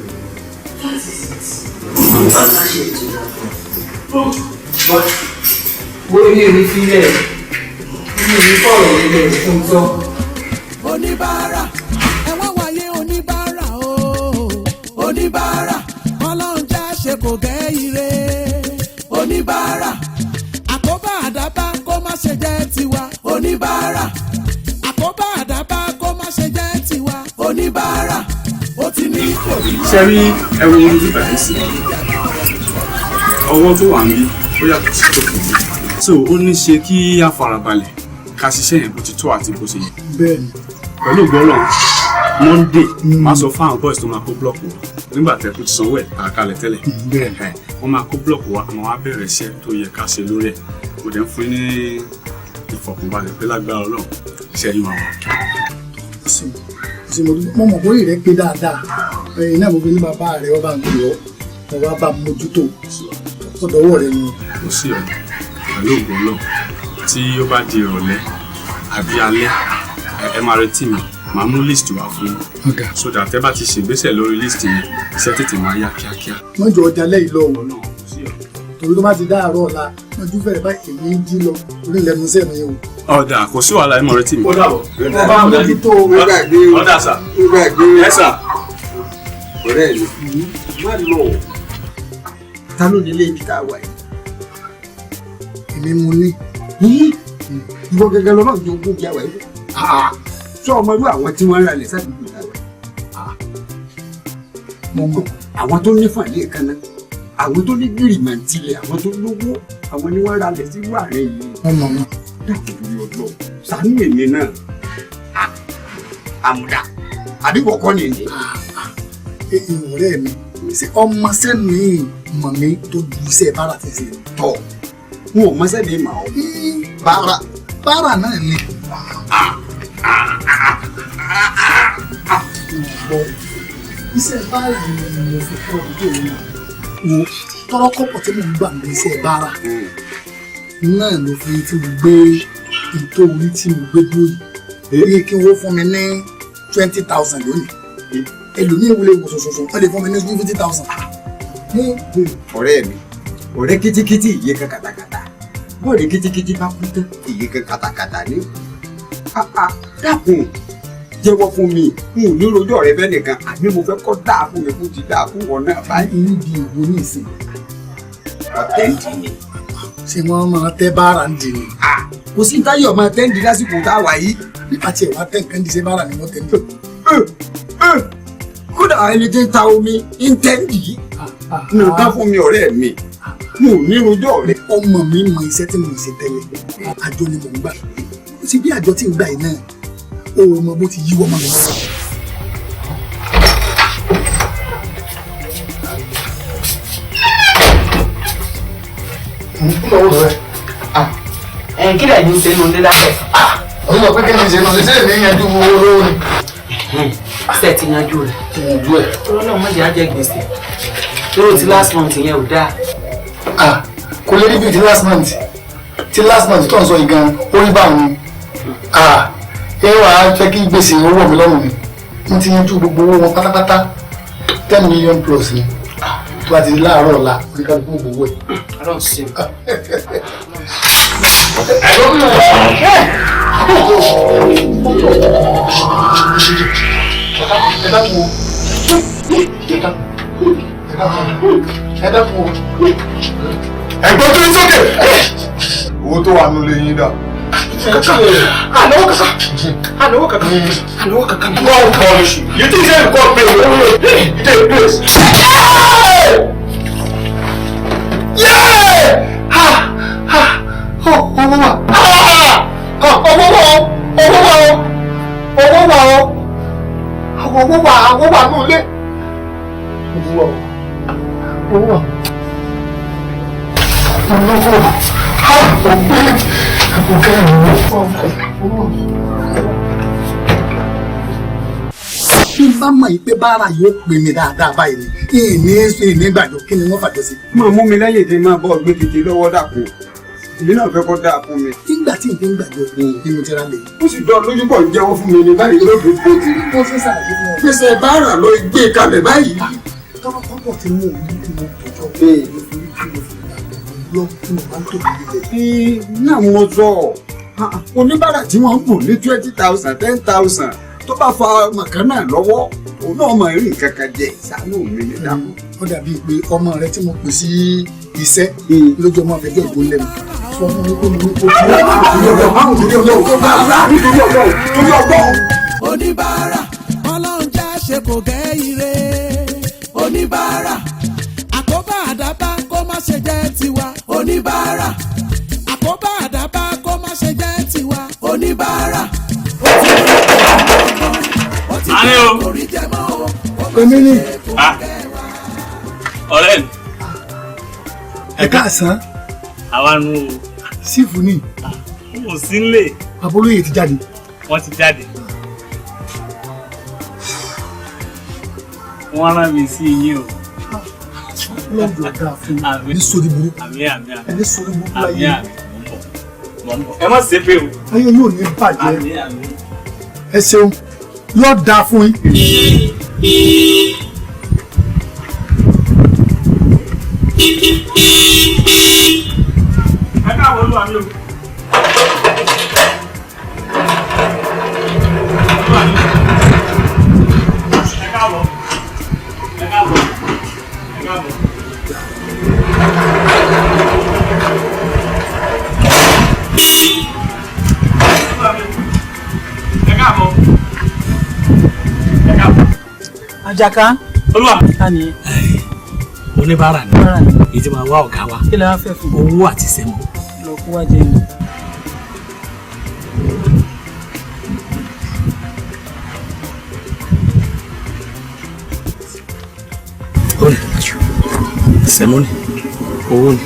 That is it. Bàbá ṣe ìtura fún un. Wo ní orí fílẹ̀ ní orí fọ̀rọ̀ ilẹ̀ fún tọ́. Oníbàárà ẹ̀wọ̀n wáyé oníbàárà o oníbàárà ọlọ́run já ṣe kò gẹ́ ire oníbàárà. ṣe rí ẹrù orí bíbà yìí sí ọwọ́ tó wà ń bí ó yàtọ̀ sí tó kìí so ó ní ṣe kí á farabalẹ̀ ká ṣiṣẹ́ yẹn bó ti tó àti bó ṣe yẹ. bẹ́ẹ̀ni. pẹ̀lú ìgbọ́lọ̀ Monday máa sọ fún àwọn boys tó máa kó blọọkù nígbà tẹ́ kó ti sanwó ẹ̀ àkàlẹ̀ tẹ́lẹ̀ wọ́n máa kó blọọkù wa àwọn á bẹ̀rẹ̀ iṣẹ́ tó yẹ ká ṣe lórí ẹ̀ kò dẹ̀ ń fún ní ìfọ̀kànbalẹ̀ pé lágbára Ọlọ́run iṣẹ́ yìí máa wà. mo mọ̀ bóyá rẹ̀ pé dáadáa ẹ̀yin náà mo fi ní bàbá rẹ̀ ọba ń gbé ọ ọba bá mójútó ọ̀dọ́wọ́ rẹ̀ ni. kò sí ọ̀nà pẹ̀lú ògbọ́n náà tí ó bá di ìrọ̀lẹ́ àbí alẹ́ ẹ máa retí mi màá mú list wá fún yín so that ẹ bá ti ṣègbésẹ̀ lórí list yẹn iṣẹ́ tètè máa yá kíákíá. wọ́n jọ ọjà lẹ́yìn lọ́wọ́ torí tó bá ti dáàárọ̀ ọ̀la wọ́n jú fẹ́rẹ̀ báyìí èmi ń jí lọ orí ilẹ̀ musẹ́ mi o. ọ̀dà kò sí wàhálà ẹ mọ̀ retí mi. ó dàbọ̀ ọba mójútó ọ̀dà sà ẹ sà. ọ̀rẹ́ mi má lọ ta ló nílé ibi tá a wà yìí. èmi mo ní. ìwọ gẹ́gẹ́ lọ náà ju ogún ìjà wà yìí. sọ ọmọ irú àwọn tí wọ́n ń ralẹ̀ sádùúgbò tá a wà yìí. mo mọ àwọn tó ní fàlẹ́ kan náà àwọn tó ní gírímẹ̀ntìlẹ̀ àwọn tó lówó àwọn ni wọ́n ralẹ̀ sí wà rẹ̀ yìí. ọmọ mi. dákùnrin ọjọ́ sàánú èmi náà àmùdá àbí kọ̀ọ̀kan nìyí. ọ̀rẹ́ mi ṣe ọmọ sẹ́mi mọ̀ mi tó ju iṣẹ́ bára ti ṣe tọ̀ n ò mọ sẹ́mi mà ọ́. bára náà ni. iṣẹ́ báyìí ni mo fi kọ́ ọdún tó yẹn wo tọ́rọ́kọ́pọ̀ tí mo ń gbà ní iṣẹ́ bára náà ló fi tí mo gbé ètò orí tí mo gbé dúró yìí kí wọ́n fún mi ní 20,000 lónìí ẹlòmíì wọlé wò sọ̀sọ̀sọ̀ wọ́n lè fún mi ní 50,000. ọ̀rẹ́ mi ọ̀rẹ́ kitikiti iye kan katakata bọ́ọ̀lù kitikiti bá kú tán iye kan katakata ní. dákun jẹ́wọ́ fún mi n ò ní rojọ́ ọ̀rẹ́ bẹ́ẹ̀ nìkan àbí mo fẹ́ kọ́ dáa fún mi kó ti dáa fún wọn náà báyìí. níbi ìwò ní ìsìn. ọ̀tẹ̀ ń dì ní. ṣé wọ́n máa tẹ́ bára ń dì ní. kò sí táyọ̀ máa tẹ́ ń di lásìkò tá a wà yìí. nípa tí ẹ̀ wá tẹ́ nǹkan di ṣe bára ni wọ́n tẹ́ ń dì. kódà ẹni tí ń ta omi ń tẹ́ ń dì í. nǹkan fún mi ọ̀rẹ́ mi mo ní rojọ́ ọ̀rẹ́. ọmọ mi mọ iṣẹ́ tí mo ṣe tẹ́lẹ̀ àjọ ni mò ń gbà sí bí àjọ tí ń gbà yìí náà ó mọ bó ti yíwọ́ mọ́ mi lọ́wọ́. kí lẹ̀ ní ṣe lóde lábẹ́. ọ̀hún mọ̀ pé kí ni ṣe lóde ṣé èmi yanjú owó lówó ni. ṣe ti yanjú rẹ̀. ti yanjú ẹ̀. ọlọ́run mọ̀jẹ̀ á jẹ gbèsè lórí ti last month yẹn ò dáa. kò lè rí bíi ti last month tó ń sọ yìí gan ó rí báwọn ẹ wàá fẹ́ kí gbèsè owó mi lọ́rùn mi wọ́n ti yanjú gbogbo owó wọn pátápátá 10 million plus ni tó bá ti di láàárọ̀ ọ̀la wọ́n ká gbogbo owó ẹ̀. ọlọ́run ṣe. ẹ̀gbọ́n tó ń sókè owó tó wà nílé yín dà. ànáwó kankan. God punish you. You think say God pay you? You take place. bí n bá mọ̀ yìí pé bára yóò pè mí dáadáa báyìí ni ìní gbàjọ kí ni wọ́n fàjọ sí. máa mú mi lẹ́yìn tí máa bọ́ gbé kété lọ́wọ́ dàkú èmi náà fẹ́ kọ́ dáa fún mi. nígbà tí ìdí ń gbàjọ ni mo ti ra lè. ó sì dán lójú bọ̀ ń jẹ́wọ́ fún mi ní báyìí lóde. ó ti rí bó ṣe ṣàlàyé fún ọ. gbèsè báárà ló gbé kalẹ̀ báyìí. tọ́wọ́ pọ́pọ̀ tí mo rí tí mo tọ́jọ́ bẹ́ẹ̀ lọ tí mo máa ń tóbi nílẹ̀. náà mo sọ oníbàárà tí wọ́n ń bù ní 20,000 10,000 tó bá fa màkánná lọ́wọ́ òun náà máa rí nǹkan kan jẹ ìsàánú mi ní dáhùn. ó dàbí pé ọmọ rẹ tí mo pè sí iṣẹ́ lójú ọmọ àfẹjọ́ ìbò lẹ́nu sọ fún mi pé mo ní kó oníbàárà ọlọ́run já ṣe kò gẹ́ ire oníbàárà àkóbá àdábá kó má ṣe jẹ́ tiwa oníbàárà àkóbá àdábá kó má ṣe jẹ́ tiwa oníbàárà ó ti ní orí jẹ mọ́ o. èmi ni. ọ̀rẹ́ mi. ẹ káàsán. àwa nu o. sífù ni. mo sì ń lè. babolóye ti jáde. wọ́n ti jáde. wọ́n rán mi sí yín o. lọ́dọ̀ ọ̀gá fún mi. ní sórí burúkú. àmì ẹni sórí burúkú láyé. ẹ má ṣe pé o. ayé yóò ní bàjẹ́. ẹ ṣeun yóò dáa fún yín. ẹ káàbọ̀ olúwa mi o. Àjàká. Olúwa. Tani. Oníbàárà ni. Èyí tí máa wá ọ̀gá wa. Kí lè wá fẹ́ fún? Owó àti sẹ́mu. Lọ kó wá jẹun. Ó ní sẹ́mu ni owó ni.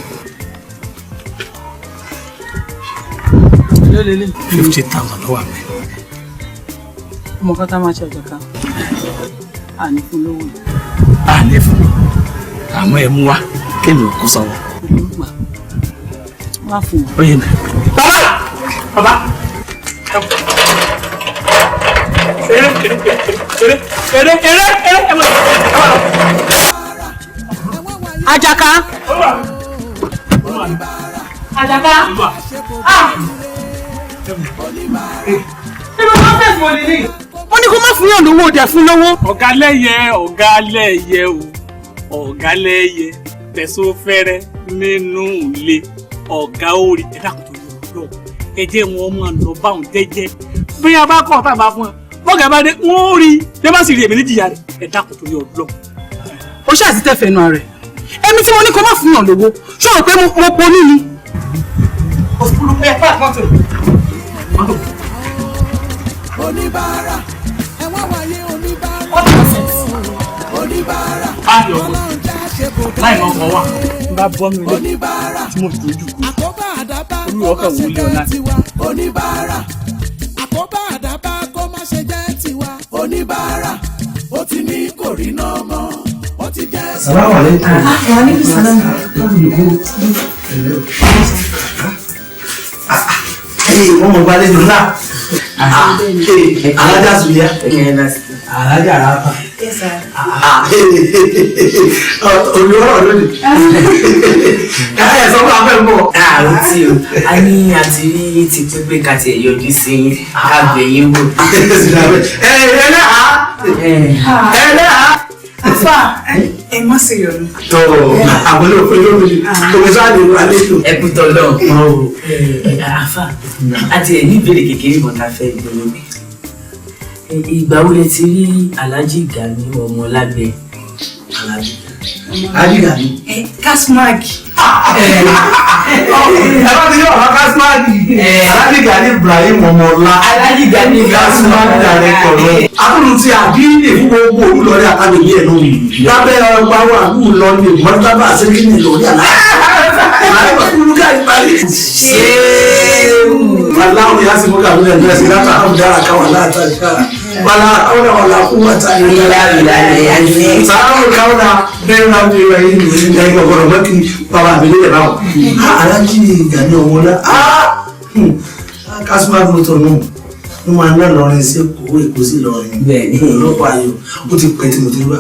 Lélẹ́lẹ́. 50,000 lọ́wọ́ àmì. Ọmọ kan tá máa ṣe Àjàká. Àní fún lówó. Àní fún. Àmọ́ ẹ mú wá kéèmì kú sanwó. Wá fún wọn. Ó yé mi. Bàbá. Àjàká. Àjàká. Ṣé mo máa fẹ́ fún ọ nílé? Wọ́n ní kó má fún yàn lówó ọjà fún lówó. Ọ̀gá lẹ́yẹ o. Ọ̀gá lẹ́yẹ tẹ̀sán fẹ́rẹ́ nínú ilé ọ̀gá orí ẹ̀dá kò tó lọ ẹ jẹ́ wọn máa lọ báwọn jẹ́jẹ́ bí a bá kọ́ tá a bá fún ẹ bọ́gà bá dé wọ́n ó rí bí a bá sì rí èmi níjìyà rẹ̀ ẹ̀dá kò tó lọ. Ó ṣáà ti tẹ́ fẹ́nu rẹ̀ èmi tí mo ní kó má fún yàn lówó ṣé o rò pé mo ponú ni. òfurufú ẹ fà mọ́tò. oníbàárà ẹ wá wáyé oníbàárà oníbàárà ọlọ́run já ṣe kò gẹ́ láì lọ́kọ̀ wà. bá bọ́ mi lé tí mo fi ojú kú olúwa kàn wọlé ọ̀la. oníbàárà àkóbá àdábá kó má ṣe jẹ́ tiwa oníbàárà ó ti ní kò rí náà mọ́ ó ti jẹ́. Salamu alaikum. Wa alaikum salam. Wọ́n mọ̀ gbalẹ̀ jù náà. Alájà Suliya. Alájà Rafa. Olùwọ́rọ̀ lónìí. Káyọ̀ sọ fún abẹ́ mọ̀. Àrùn tí o, a ní àti rí ti tó pé ká ti yọjú sí kágbẹ̀yìn wò. Afa, ẹ má ṣe yọnu. Tọ́ àwọn olóòfin lórí kòmẹ́sà lè wà lẹ́tọ̀. Ẹ kú tọ́ lọ. Afa, àti ẹ̀ ní ìbéèrè kékeré kan tá a fẹ́ gbé mi. Ìgbà wo lẹ ti rí Alhaji Gani ọmọ lábẹ́ Alhaji? Alhaji Gani. Kasmag. Ẹ bá ti yọ ọ̀rọ̀ Kasmag. Alhaji Gani Ibrahim ọmọọlá. Alhaji Gani Kasmag director lọ. Àbúrò ti àbílẹ̀ fún gbogbo olùlọ́rí àtàgbègbè ẹ̀ lórí. Lábẹ́ ọgbà wà ní ìlọrin ìmọ̀tàbà àṣekínì lórí àlàyé. Aláwọ̀ yá sí mọ́kà lórí ẹ̀dọ́ ẹ̀sìn látà àwọn dára káwà látàrí kára. Bala àwọn àwọn làkú wàtà ìrìnlẹ̀ sàárùn káwà bẹ́ẹ̀ náà bí wà yìí ní ẹgbẹ̀ ọgbọ̀rọ̀ mọ́kì bàbá àbílẹ̀ rẹ̀ báwọn. Alájí Gani ọmọlá Kasmag mọ́tò náà ló máa ń lọ lọrin sí Èkó sí lọrin. Bẹ́ẹ̀ni lọ́pọ̀ ayò ó ti pẹ́ tí mo ti rí bá.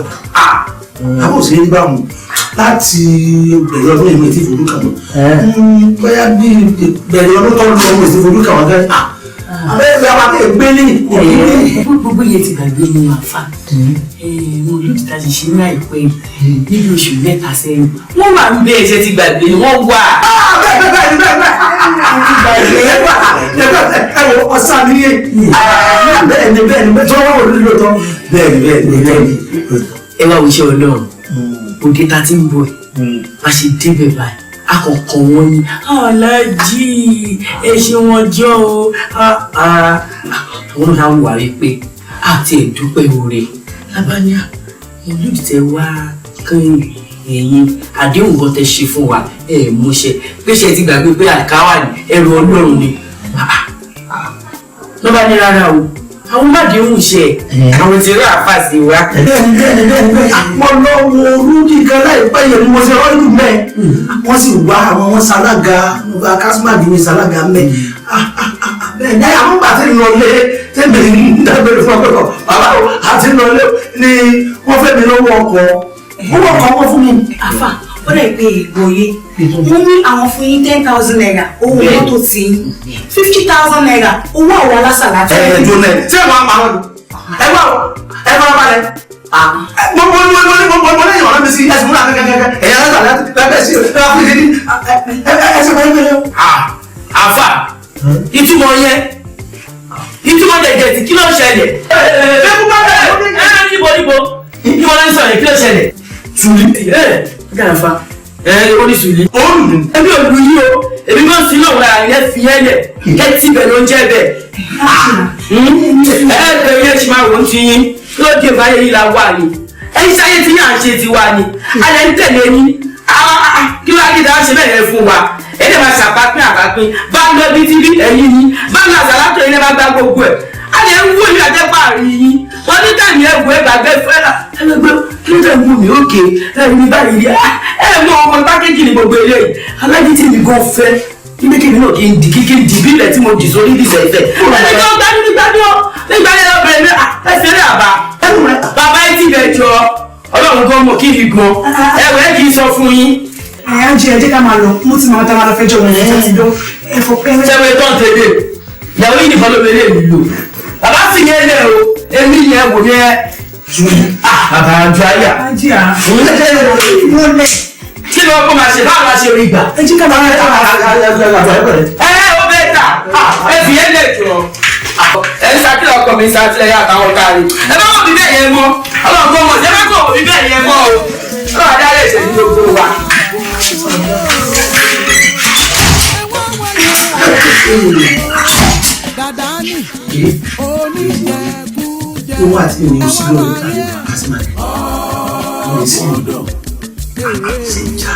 Àwọn òṣèré bá wọn láti bẹ̀rẹ̀ ọdún ìmọ̀ tí ìfojú kàn mọ́. Bóyá bí bẹ̀rẹ̀ ọdún tó ń lọ ọmọ ìfojú kàn wọ́n gẹ́gẹ́. Bẹ́ẹ̀ bí a máa tẹ̀ gbé ní gbogbo iye ti gbàgbé ní àfa. Mo ló ti tàbí ṣe ní àìpẹ́ níbi oṣù mẹ́ta sẹ́yìn. Wọ́n máa ń bẹ ẹ̀ṣẹ̀ ti gbàgbé wọ́n wà. Bẹ́ẹ̀ ẹwọ ọsàn mi yé bẹ́ẹ̀ni bẹ́ẹ̀ni tí wọ́n wọ́n lórí lóòótọ́ bẹ́ẹ̀ni. ẹ wá wíṣẹ́ ọlọ́run òde ta ti ń bọ̀ a ṣe débẹ̀ báyìí akọ̀kọ̀ wọn ni aláàjì ẹ ṣe wọn jọ o àwọn náà wà wípé àti ẹ̀dúpẹ́ oore lábáníà olùdíje wá kan ẹ̀yin àdéhùn kan tẹ ṣe fún wa múṣẹ pé ṣe ti gbàgbé pé àkáwà ní ẹrù ọlọ́run ni ló bá ní rárá o àwọn mádéhùn ṣe àwọn ti rí àfàṣì wa. bẹ́ẹ̀ni àpọ̀ lọ́wọ́ rúdì kan láìpẹ́ yẹn ni mo ṣe rọ́ọ̀lù mẹ́ wọ́n sì wá àwọn wọn ṣalága kásímàdì ní ṣalága mẹ́ bẹ́ẹ̀ni àwọn bá ti lọ lé tẹ́lẹ̀ ń dábẹ́rẹ́ fún ọgbẹ́kọ̀ bàbá àti lọ lé ni wọ́n fẹ́ mi lọ́wọ́ ọkọ̀ owó ọkọ̀ wọ́n fún mi. àfà ó lè pe ìgbòye wọ́n ní àwọn fún yín 10,000 naira owó mọ́tò tí yín 50,000 naira owó àwọn alásàlá. ẹ̀ẹ́dùn náà ṣé ẹ̀ máa parọ́ ni ẹ máa balẹ̀ mo lẹ́yìn ọ̀rẹ́ mi sí ẹ̀sìn múlá kẹ́kẹ́kẹ́ ẹ̀yà alásàlá bẹ́ẹ̀ sí ẹ̀sìn máa ń gbẹ̀rẹ̀. àfà ìtumọ̀ yẹn ìtumọ̀ jẹjẹ tí kí ló ń ṣẹlẹ̀. níbo níbo ló ń sọ̀rọ̀ kí ló ṣẹlẹ̀. Sùlí gànfà oníṣùlí. ẹbí òlu yìí o èmi máa ń fi náà wà ní ẹ̀fì yẹn lẹ̀ ẹ̀ tí bẹ̀ ló ń jẹ́ bẹ̀. ẹ̀ẹ́dẹ̀ yẹn ti máa wò ó ti yín ló dé báyé yìí la wà ní. ẹ̀yin sáyé tí yàn ṣe ti wà ní. alẹ́ ń tẹ̀lé yín kí ló á dídá ṣe bẹ́ẹ̀ yẹn fún wa. èdè máa ṣàpapín àpapín bá ń lọ bí tí bí ẹ̀yin ni bá ń lọ àṣàlátò yín bá gbá gbogbo ẹ̀. alẹ́ ń wú ìyá jẹ́ pààrí yín wọ́n ní tàbí ẹ̀wù ẹgbàgbẹ́ fẹ́ra ẹgbẹ́ kí ló dé wù mí òkè ẹ̀rí báyìí rí mọ ọmọ pákéjì ní gbogbo eléyìí alájí tí mi gan fẹ́ níbi kí mi náà kí n dì bílẹ̀ tí mo dì sórí ìdìbò ẹ̀fẹ̀. ẹni tó gbádùn nígbà yẹn lọ́bẹ̀rẹ̀ mi ẹsẹ̀ rẹ̀ àbá bàbá ẹ ti bẹ̀ jọ ọlọ́run gan mọ̀ kí n fi gan ẹ̀wẹ̀ kì í sọ fún yín. àyà jẹ ẹjẹ ká máa lọ mo ti máa tá máa lọ fẹjọ́ wọn yẹn ti dán ẹfọ pẹrẹ. sẹ́wọ̀n tó ń tẹ̀lé ìyàwó yìí nìkan ló bẹ lé mi lò bàbá sì yẹn lẹ o èmi yẹn wò yẹn bàbá àjọ àyà. kí ló kó máa ṣe báwo la ṣe rí gbà. ẹ jí ká máa rẹ ó bẹ ta ẹ fi yẹn lẹ jọ ẹ ń ṣàkíyàn ọkọ mi ṣàtìlẹ́yìn àtàwọn kárí ẹ bá wọn bí bẹ́ẹ̀ yẹn mọ́ ọlọ́run kò mọ̀ ṣé bá kò bí bẹ́ẹ̀ yẹn mọ́ o ọlọ́run adé alẹ́ ìṣèlú gbogbo wa. owó àti ìwé òsì lórí ìtàgé kásímàdì lórí sí ọ̀dọ̀ ṣe ń jà.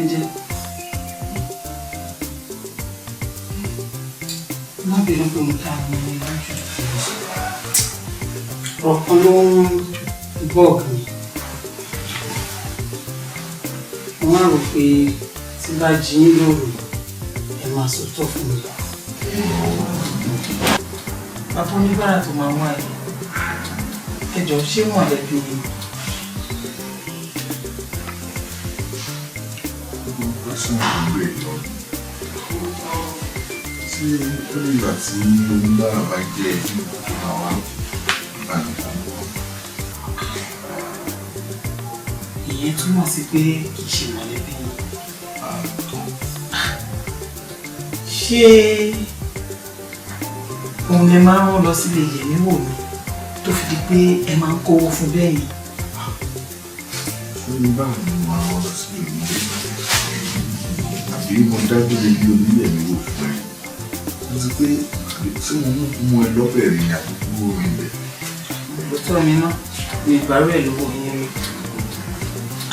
Ǹjẹ́ má bẹ̀rẹ̀ pé mo ta àwọn ọmọ ìdájú ọ̀kan ló ń bọ́ọ̀gù mi wọ́n á rò pé tí bá jí yín lóru ẹ máa sòótọ́ fún mi. bàbá oníbàárà tó máa wá yìí ẹjọ́ ṣé mọ̀lẹ́bí ni. tí ó nígbà tí oníbàárà bá jẹ́ àwọn ìbànújẹ́. ìyẹn túmọ̀ sí pé kì í ṣe mọ̀lẹ́bí yìí. ṣé òun lè máa ń rán lọ sílé yẹ̀mí wò mí tó fi di pé ẹ máa ń kówó fún bẹ́ẹ̀ yẹn. oníbàárà ni mo máa ń rán lọ sílé mi àbí mo dájú lè bí onílẹ̀ mi wò fún ẹ àti pé tí mo mú ẹ lọ́bẹ̀ rí àdúgbò mi bẹ̀. òótọ́ mi náà mi ìgbàrú ẹ̀ lówó yẹn rí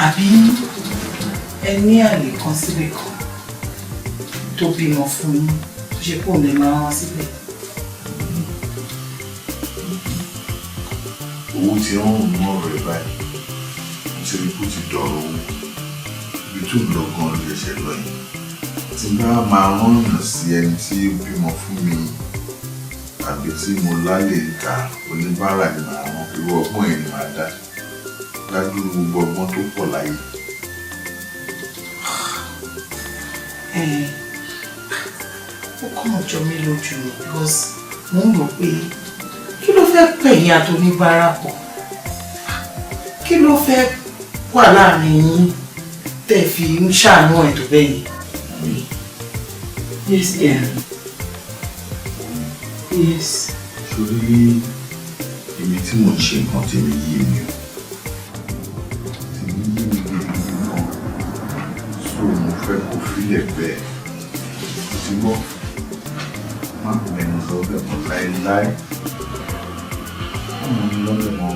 àbí ẹ ní àlè kan síbẹ̀ kan tó bímọ fún yín tó ṣe pò lè máa rán síbẹ̀. owó tí wọ́n ń mú ọ̀rọ̀ ẹ̀ báyìí nítorí kó ti dọ̀rọ̀ owó ibi tó ń lọ gan ló ṣe lọ yìí tí bá máa rán ọ̀nà sí ẹni tí ó bímọ fún mi àbí tí mo lálẹ́ ìka oníbàárà ni màá rán irú ọgbọ́n yẹn ni màá dá dájú gbogbo ọgbọ́n tó pọ̀ láyé. Ó kàn jọ mí lójú because mo ń rò pé kí ló fẹ́ pẹ̀yìn àtòníbàárà pọ̀? Kí ló fẹ́ wà láàrin yín tẹ́ fi ń ṣàánú ẹ̀ tó bẹ́yìn? Yes, dear. Yes. Torí èmi tí mo ń ṣe nǹkan tèmi yé mi o. Tèmi yé mi gidi gan. So mo fẹ́ kó fílẹ̀ bẹ́ẹ̀. Tí wọ́n máa mẹ́nu lọ́bẹ̀ mọ́ láéláé. Wọ́n mú mi lọ́bẹ̀ mọ́.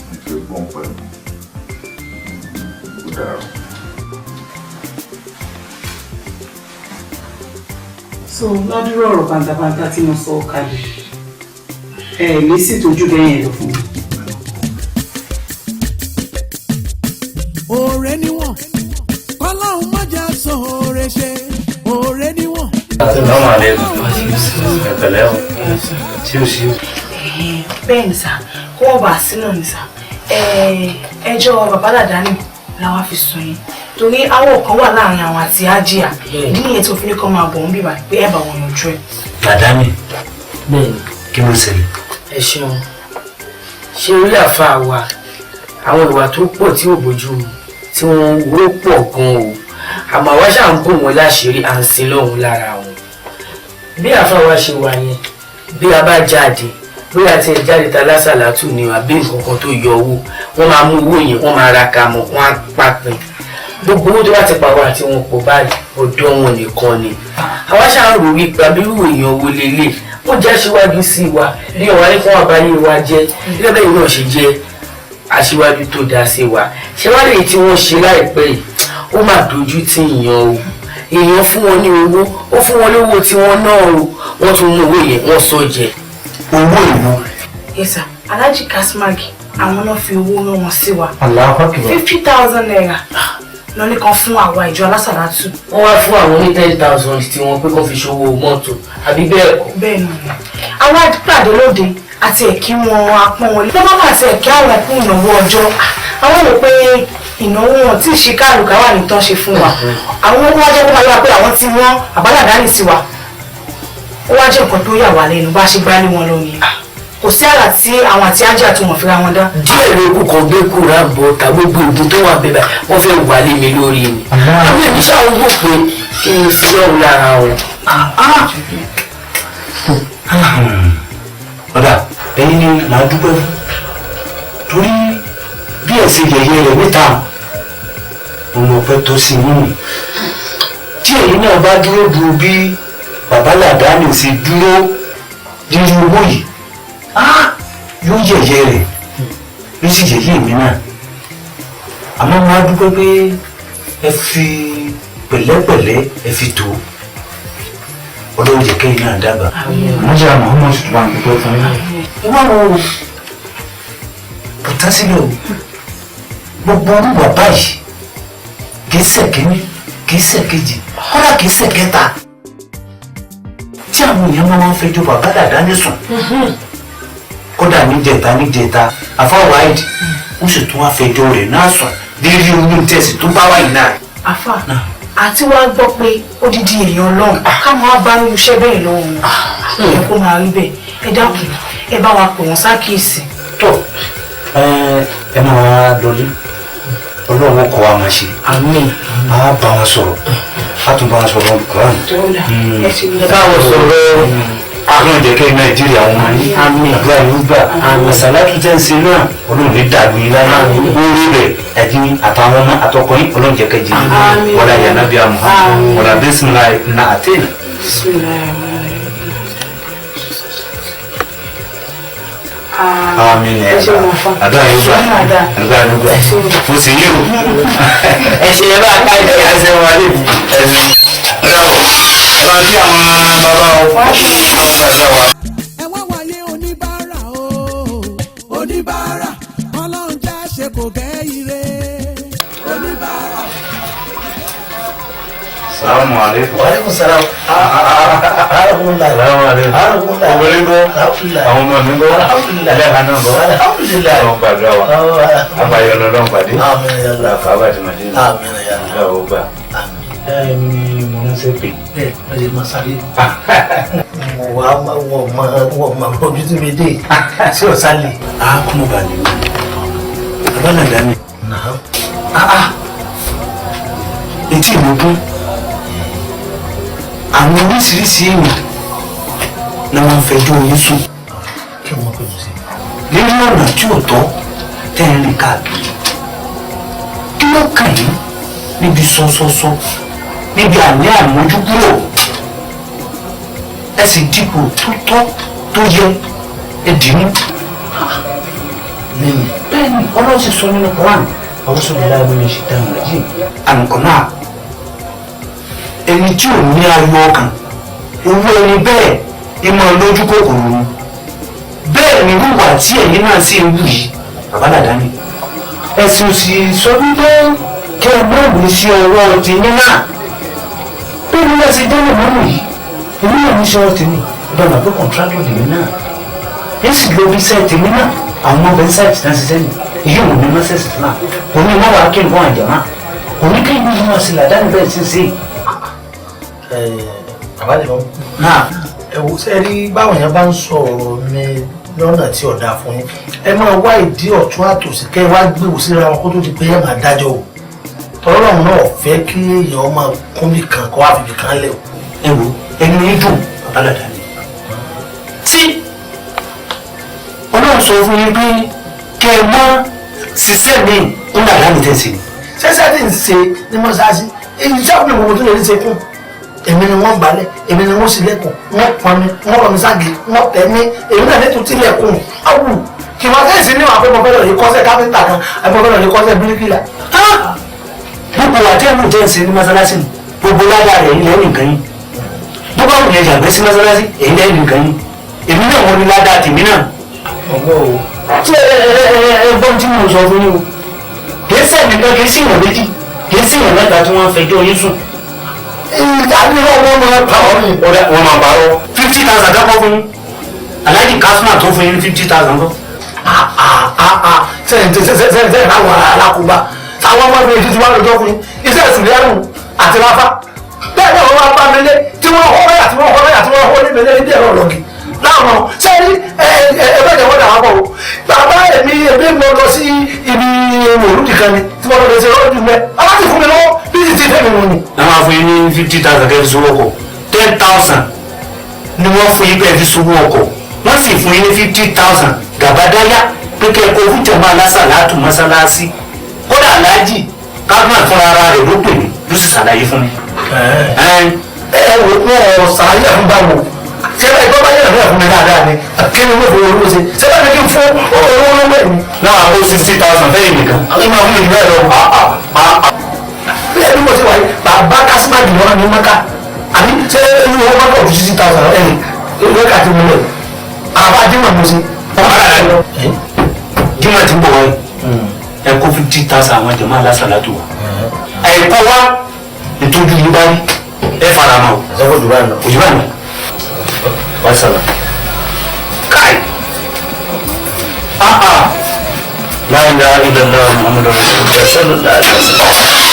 Mo fẹ́ gbọ́n pẹ̀lú. Ó dára. So lọ́dúró ọ̀rọ̀ bàǹtàbàǹtà tí mo sọ kalẹ̀ lè sì tójú bẹ́yẹn lọ fún mi. Oore níwọ̀n kọ́láhùn má jà sọ oore ṣe oore níwọ̀n. Assalamu alaikum. Ẹ̀pẹ̀lẹ́ o. Tí o sí o. Bẹ́ẹ̀ ni sà, kó wọ́n bá sínú ni sà. Ẹjọ́ bàbá Làdáni làwọn fi sùn yín. Torí àwọ̀ kan wà láàrin àwọn àti Ájíà. Ìdí nìyẹn tó fi ní kọ́ máa bọ̀ ń bíbà pé ẹ bá wọn yanjú ẹ̀. Làdáni. Bẹ́ẹ̀ni. Kí ló ṣẹlẹ̀? Ẹ ṣeun. Ṣé orí àfa wa àwọn ìwà tó pọ̀ tí ò bójú mu tí wọ́n wó pọ̀ gan o. Àmọ́ àwa ṣáà ń bò wọ́n láṣìírí à ń sin lọ́hùn lára wọn. Bí àfa wa ṣe wà yẹn, bí a bá jáde, bí a ti jáde ta lásàlátù ni àbí nǹkan kan tó yọ owó, wọ́n máa mú owó yẹn, wọ́n máa ra ka mọ́, wọ́n á pàpín. Gbogbo owó tó bá ti pàwọ́ àti wọn kò báyìí ọ̀dọ̀ wọn nìkan ni. Àwa ṣáà ń rò wípé abirú èèyàn wo lélẹ̀ wọ́n jẹ́ aṣíwájú sí wa bí ọ̀wá ní fún àbáyé wa jẹ́ gẹ́gẹ́ bẹ́ẹ̀ náà ṣe jẹ́ aṣíwájú tó dáa sí wa. Ṣé wá lè tí wọ́n ṣe láìpẹ́ yìí ó máa dojú tí èèyàn o èèyàn fún wọn ní owó ó fún wọn lówó tí wọ́n náà o wọ́n tún mú owó yẹn wọ́n sọ jẹ. Owó ìlú. Yes sir, Alhaji Kasmagi àwọn náà fi owó rán wọn sí wa. Allahu Akbar. 50,000 naira lọ ní kan fún àwa ìjọ alásàlátù. Wọ́n wá fún àwọn ní 10,000 tí wọ́n pé kó fi ṣòwò mọ́tò àbí bẹ́ẹ̀ kọ́. Bẹ́ẹ̀ ni àwa pàdé lóde àti ẹ̀kí wọn apọ́n wọn lọ́wọ́ bá àti ẹ̀kí àwọn ẹ̀kún ìnáwó ọjọ́ àwọn rò pé ìnáwó wọn tí ìṣe káàlùkà wà ní tán ṣe fún wa àwọn ó wá jẹ́ kó máa yọ pé àwọn tí wọ́n àbálàdánì sí wa ó wá jẹ́ nǹkan tó yà wá lẹ́nu bá ṣe gbá ní wọn lónìí kò sí àrà tí àwọn àti Ájíà tó wọ́n fira wọn dá. Díẹ̀ ló kù kan gbé kúrò àbọ̀ ta gbogbo ògùn tó wà bẹ́ẹ̀ wọ́n fẹ́ wà lé mi lórí ni. Àwọn èmi ṣáà ń wò pé kí n sí ọ̀hún lára wọn. Ọ̀dà ẹ̀yin ni màá dúpẹ́ fún torí bí ẹ̀sìn yẹ̀yẹ́ rẹ̀ níta ọmọ ọpẹ́ tó sí nínú tí ẹ̀yin náà bá dúró dúró bí bàbá Làdáni ṣe dúró nínú owó yìí yóò yẹ̀yẹ́ rẹ̀ ló sì yẹ̀yẹ́ mi náà àmọ́ màá dúpẹ́ pé ẹ fi pẹ̀lẹ́pẹ̀lẹ́ ẹ fi tó ọlọ́run jẹ́ kẹ́yìn náà dàgbà wọ́n jẹ́ àmọ́ ọmọ oṣù tó bá ń dúpẹ́ fún yín. wọ́n wọ bùtá sílẹ̀ o gbogbo orúkọ báyìí kìí ṣe kínní kìí ṣe kejì kódà kìí ṣe kẹta tí àwọn èèyàn máa ń fẹjọ́ bàbá Làdáni sùn kódà níjẹta àfáwọ̀ àìdí ó sì tún wá fẹjọ́ rẹ̀ náà sùn rírí oyún tẹ̀sí tó bá wáyé náà. àfà àti wá gbọ́ pé odidi èèyàn Ọlọ́run ká máa bá ní iṣẹ́ bẹ́ẹ̀ lọ́wọ́ wọn ẹ kó máa rí bẹ́ẹ̀ ẹ dákun ẹ bá wa pè wọ́n sákìsì. tó ẹ máa lọlé Ọlọ́run kọ́ wa máa ṣe àmín á bá wọn sọ̀rọ̀ á tún bá wọn sọ̀rọ̀ Quran ẹ bá wọn sọ̀rọ̀ àwọn ìjẹ́kẹ́ Nàìjíríà wọn àmín àdúrà yóò gbà àmàsàlátù tẹ́ ń ṣe náà Ọlọ́run ní dàgbé láyé orí rẹ̀ ẹ̀dín àtàwọn ọmọ àtọkùnrin Ọlọ́run jẹ́kẹ́ jì wọlé àyànnábí àmọ́ wọlé bísímìláì nà àtẹ́nà. Àmín ẹ àdúrà yóò gbà àdúrà yóò gbà mo sì yí o ẹ ṣe ẹ bá ká ẹ ṣe wọn lè bí ẹ ṣe ọlọ́wọ́ ẹ bá bí àwọn bàbá o ọlọ́wọ́. Ẹ wá wáyé oníbàárà o oníbàárà Ọlọ́run já ṣe kò gẹ́ ire oníbàárà. Assalamu alaikum. Wa alaikum salam. Alhamdulillah. Alhamdulillah. Obìnrin bọ́. Àwọn ọmọ mi bọ́. Ẹlẹ́ka náà bọ́. Àwọn gbàdúrà wa. Àbáyọ lọ́dọ̀ pàdé. Làkàbà tí màdé. Ìgbà wo gbà. Ẹni mo ń ṣe pè. Bẹ́ẹ̀ ẹ lè máa sáré. Wọ́n máa ojú tí mi dé sí ọ̀sálẹ̀. Kúmọ̀ bá ní. Abánàdá ni. Etí ìlú gún. Àwọn oríṣiríṣi èèyàn ni wọ́n fẹjọ́ oyún sùn. Kí wọ́n pè mí sí. Lórí ọ̀nà tí ò tọ́ tẹ́ ń rìn káàkiri. Kí ló kàn yín níbi sọ́sọ́sọ́ níbi àní àmójúkúrò? Ẹ sì dìbò tó tọ́ tó yẹ ẹ dì mú. Bẹ́ẹ̀ni Ọlọ́run sì sọ nínú Quran. Àwọn sọ̀rọ̀ láàbù ní ṣe dáhùn rẹ̀ yìí. Àǹkọ̀ náà ẹni tí ò ní ayọ̀ ọkàn owó ẹni bẹ́ẹ̀ ìmọ̀ lójú kòkòrò ni bẹ́ẹ̀ ni wíwà tí ẹ̀yin náà sì ń wù yìí Babálàdá ni ẹ̀sìn òsì sọ wípé kẹ́ ẹ mọ̀ wí sí ọwọ́ ti yín náà bẹ́ẹ̀ ni wọ́n ti dẹ́rù mọ́mù yìí èmi náà ní sọ́ọ́ tèmi ìdọ̀nà pé kọ̀ǹtrátọ̀ lèmi náà yẹn sì lo bí sẹ́ẹ̀ tèmi náà àwọn ọmọ bẹ́ẹ̀ sáìtì náà ṣiṣẹ́ nì èyí ò ní mọ́sẹ̀sì náà òní má wàá kí nǹkan àjàmá òní kéyìn ní ìmọ̀ sí làdá níbẹ̀ sí sí. Àbálẹ̀ lọ. Ẹ̀wò sẹ́rí báwọn èèyàn bá ń sọ̀rọ̀ mi lọ́nà tí ọ̀dà fún yín ẹ máa wá ìdí ọ̀tún àtòsí kẹ́ ẹ wá gbéwò síra wọn kó tó di pé ẹ máa dájọ́ o Ọlọ́run náà fẹ́ kí èèyàn máa kúnbí kan kó wá fìbí kan lẹ̀ o. Ẹ wo ẹni ní dùn Babálàdá ni tí Ọlọ́run sọ fún yín pé kẹ́ ẹ mọ́ ṣiṣẹ́ mi ń dàgbà mi tẹ̀sí. Ṣẹ́ṣẹ́ tí ń ṣe ní mọ́ṣáláṣí èyí sábà gbogbo tó lè ní ṣe kún èmi ni wọ́n gbalẹ̀ èmi ni wọ́n sì lẹ́kùn wọ́n pọn mi wọ́n rọ mi ságì wọ́n tẹ̀ mí èmi náà nítorí tí lẹ́kùn awù kí wọ́n kẹ́sì ní àwọn akẹ́kọ̀ọ́ fẹ́ràn yìí kọ́sẹ̀ káfíńtà kan akẹ́kọ̀ọ́ fẹ́ràn yìí kọ́sẹ̀ bíríkìlà. Gbogbo àtẹ́mù tẹ́ ń ṣe ní mọ́ṣáláṣí ni gbogbo ládàá rẹ̀ ilẹ̀ nìkan yín bó bá wùn yẹn jàgbé sí mọ́ṣáláṣí èyí lẹ́yìn nìkan yín èmi náà wọ́n ní ládàá tèmi náà. ọgbọ́n o. ṣé ẹgbọ́n tí mo sọ fún yín o kì í sẹ́ni kan kì í sí ìwọ̀n méjì kì í sí ìwọ̀n mẹ́ta tí wọ́n fẹjọ́ yín sùn. ìdánilọ́ wọn máa pa ọ́ ní. wọ́n máa parọ́ 50,000 dákọ́ fún yín Alhaji Kasuma tó fún yín 50,000 kọ́. sẹ́yìn láwọn alákòóbá táwọn ọmọ mi ti wá lọ́jọ́ fún yín iṣẹ́ ìsìlẹ́rù àti ráfá bẹ́ẹ̀ náà wọ́n wá bá mi lé tí wọ́n họ́ bẹ́yà tí wọ́n họ́ bẹ́yà tí wọ́n họ́ ní mẹ́lẹ́ ní ẹ̀rọ ọ̀lọ́gì láwọn sẹ́yìn ẹgbẹ́ ìjọba dà wọ́n bọ̀ o bàbá èmi mo lọ sí ibi mòlúdì kan ni tí wọ́n lọ sí ọdún mẹ́ aláàtì fún mi lọ́wọ́ bí ti ti fẹ́ mi wọ́n ni. ẹ máa fún yín ní 50,000 kẹ́ fi sówó ọkọ̀ 10,000 ni wọ́n fún yín kẹ́ fi sówó ọkọ̀ wọ́n sì fún yín ní 50,000 gàbádáyà pé kẹ́ ẹ kó fún jẹ̀mọ́ alásàlátù mọ́sálásí kódà Alhaji Kasuma fúnra ara rẹ̀ ló pè mí ló sì ṣàlàyé fún mi. ẹ wò ó ṣàlàyé fún báwo sẹ́fẹ̀ ìgbọ́ bá yẹ̀rẹ̀ fún mi dáadáa ni kí ni wọ́n fi owó ṣe sẹ́fẹ̀ mi kí n fún owó lọ́wọ́ ẹ̀ ni. náà ó 60,000 fẹ́yìn nìkan. àwọn ìmọ̀ àwọn ìlú ẹ̀ lọ. bí ẹni mo ṣe wáyé bàbá Kasuma jùlọ ní mọ́ká àbí ṣé inú owó mọ́ká ò ju 60,000 ẹ̀yìn ìwé kàtí mo lọ àbá Jimoh mo ṣe. Jimoh ti ń bọ̀ wáyé ẹ kó 50,000 àwọn jẹ̀mọ́ alásàlátù wa ẹ̀kọ́ wa nítorí yìí bá rí ẹ fara mọ́ o. ṣẹ́gun òjò báyìí lọ. òjò báyìí lọ. wá sọ̀rọ̀. káì láyé ilẹ̀ Muhammadu Rasulullah sallallahu alaihi wasallam.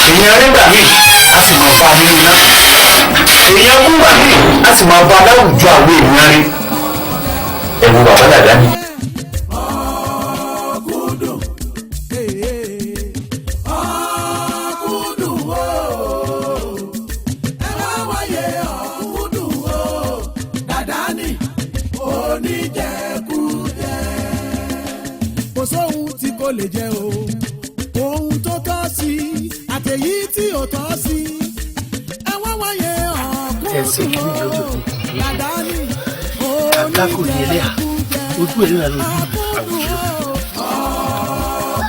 èèyàn nígbà míì a sì máa bá nínú iná èèyàn nígbà míì a sì máa bá láwùjọ àwọn èèyàn rí ẹ̀wù Babálàdá ni. lè jẹ o ohun tó tọ́ sí àtẹ̀yí tí ò tọ́ sí ẹwọ́n wáyé ọ̀kúndùn o làdáni oníjẹkújẹ ojú ẹ̀ náà lójú àwùjọ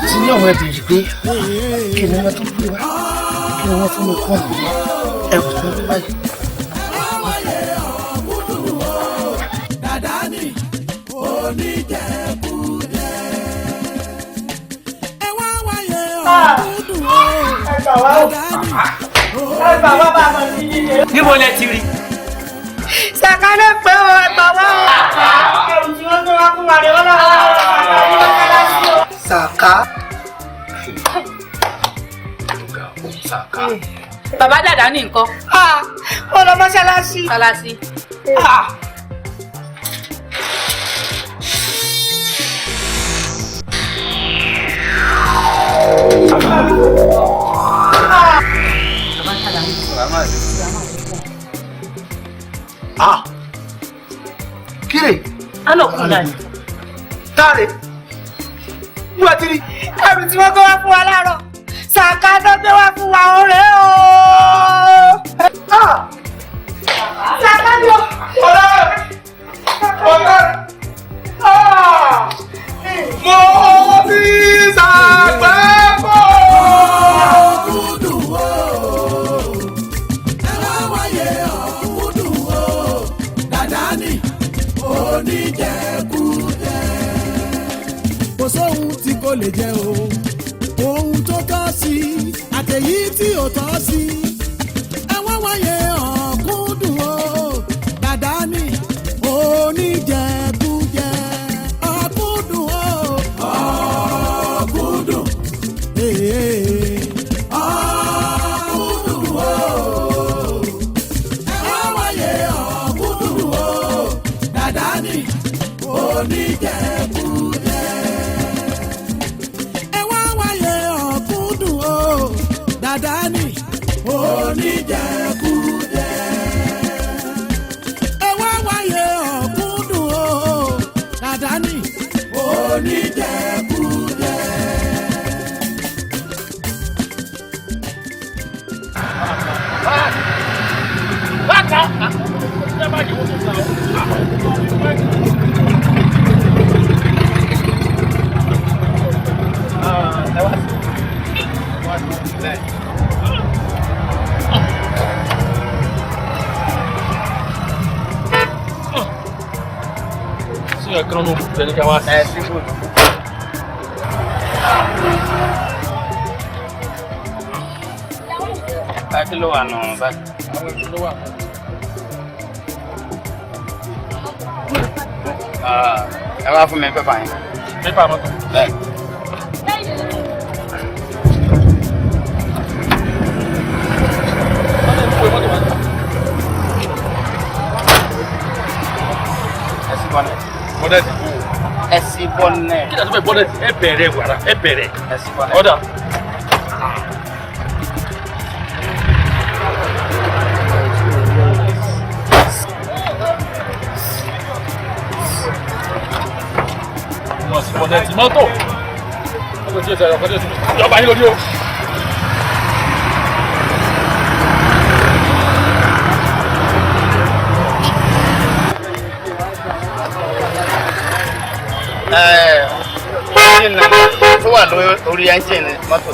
tí ní àwọn ẹbí yìí pé kí ni wọ́n tó gbé wá kí ni wọ́n fún mi kọ́ mi ẹ̀wù tó ń gbé báyìí. làdáni oníjẹkújẹ ẹwọ́n wáyé ọ̀kúndùn o làdáni ẹ gbà wá bàbá mi yíyẹ. níbo lẹ ti rí. Sàká ló pé o ẹ gbà wá. ẹrù tí wọ́n gbé wá fún wa rẹ̀ wọ́n lọ́wọ́ Sàká. Sàká. Bàbá dàda ní nǹkan. Ó lọ mọ́ṣáláṣí. Mọ́ṣáláṣí. Kire. Alo kúndà ni. Tare. Wúwa ti rí. Ẹrù tí wọ́n gbé wá fún wa láàárọ̀. Sàká tó gbé wá fún wa ọ̀rẹ́ o. Sàká ni o. Mo ti sàgbẹ́ bọ̀. Ọ̀kúndùn o, ẹ wá wáyé ọ̀kúndùn o, dàdá ni oníjẹkújẹ. Kò sóhun tí kò lè jẹ o, ohun tó tọ́ sí àtẹ̀yí tí ò tọ́ sí. Ẹ wá wáyé ọ̀kúndùn o, dàdá ni oníjẹkújẹ. Ọ̀kúndùn o, ọ̀kúndùn. Ọ̀kúndùn o, ẹ wá wáyé ọ̀kúndùn o, dàdá ni oníjẹkújẹ. Ẹ wá wáyé ọ̀kúndùn o, dàdá ni oníjẹkújẹ. Ẹ wá wáyé ọ̀kúndùn o, dàdá ni oníjẹkújẹ. Sí, acá no tiene que más. Sí, good. Kí ló wà nù báyìí? Ẹ wá fún mi pépà yẹn. Pépà mọ́tò. Bẹ́ẹ̀. Ẹ sí bọ́nẹ̀. Bọ́nẹ̀tì. Ẹ sí bọ́nẹ̀. Kí ni a tó fẹ́ bọ́nẹ̀tì? Ẹ bẹ̀rẹ̀ wàrà, ẹ bẹ̀rẹ̀. Ẹ sí bọ́nẹ̀. Ọ̀dà. Wọ́n sì bọ́nẹ̀tì mọ́tò. Ọkọ̀ tí ó ṣẹlẹ̀ ọkọ̀ tí ó ṣẹlẹ̀. Ìjọba yín lórí o. Engine tó wà lórí engine mọ́tò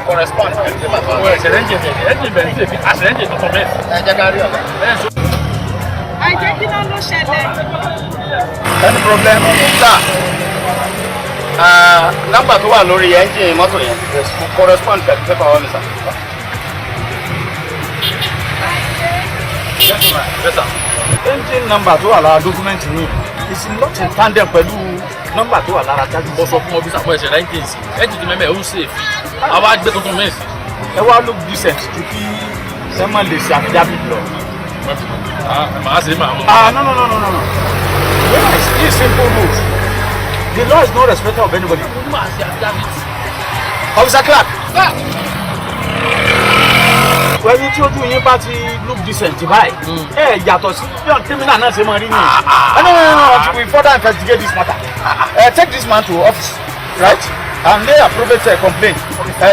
correspond pẹ̀lú pépà tó wà. Ẹ̀ṣẹ̀ engine bẹ̀rẹ̀ sí àṣẹ engine tuntun bẹ́ẹ̀. Ẹ jẹ́ ká rí ọ̀gá. Àìjẹ́ kí náà ló ṣẹlẹ̀? Any problem? Sir, nọ́mbà tó wà lórí engine mọ́tò yẹn correspond pẹ̀lú pépà wọn mi sir. Yes, sir. Engine number tó wà lára document yìí is not in tandem pẹ̀lú nọ́mbà tó wà lára jáde. Mo sọ fún ọ́fíìsì àpò ẹ̀ṣẹ̀ 19 sí. Engine ti mẹ́mẹ́ ó ń ṣe èfi. Àwa gbé tuntun mẹ́sì. Ẹ wá look decent ju kí ṣe máa lè ṣe àfidábì lọ. Màá ṣe máa mú. No. Yes, this simple rule. The law is no respecter of anybody. Màá ṣe àfidábì. Officer Clark. Ẹni tí ojú yín bá ti look decent báyìí, ẹ yàtọ̀ sí bí ọ̀n criminal náà ṣe máa rí nìyí. No, until we further investigate this matter. Take this man to office, right? And they approve it complaint.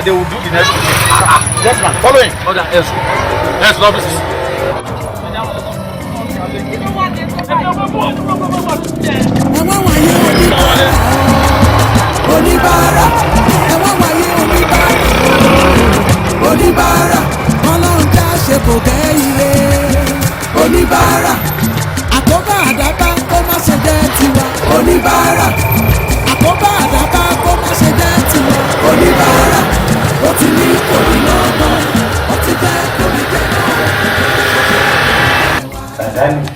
They will do the next thing. Gentlemen, follow him. Order, yes, officer. Ẹ wá wáyé oníbàárà, ẹ wá wáyé oníbàárà, Ọlọ́run já ṣe kò gẹ́ ire. Oníbàárà, àkóbá àdábá kó má ṣe jẹ́ tiwa. Oníbàárà, àkóbá àdábá kó má ṣe jẹ́ tiwa. Oníbàárà, ó ti ní òní lọ́gbọ́n, ó ti jẹ́ Dàdání.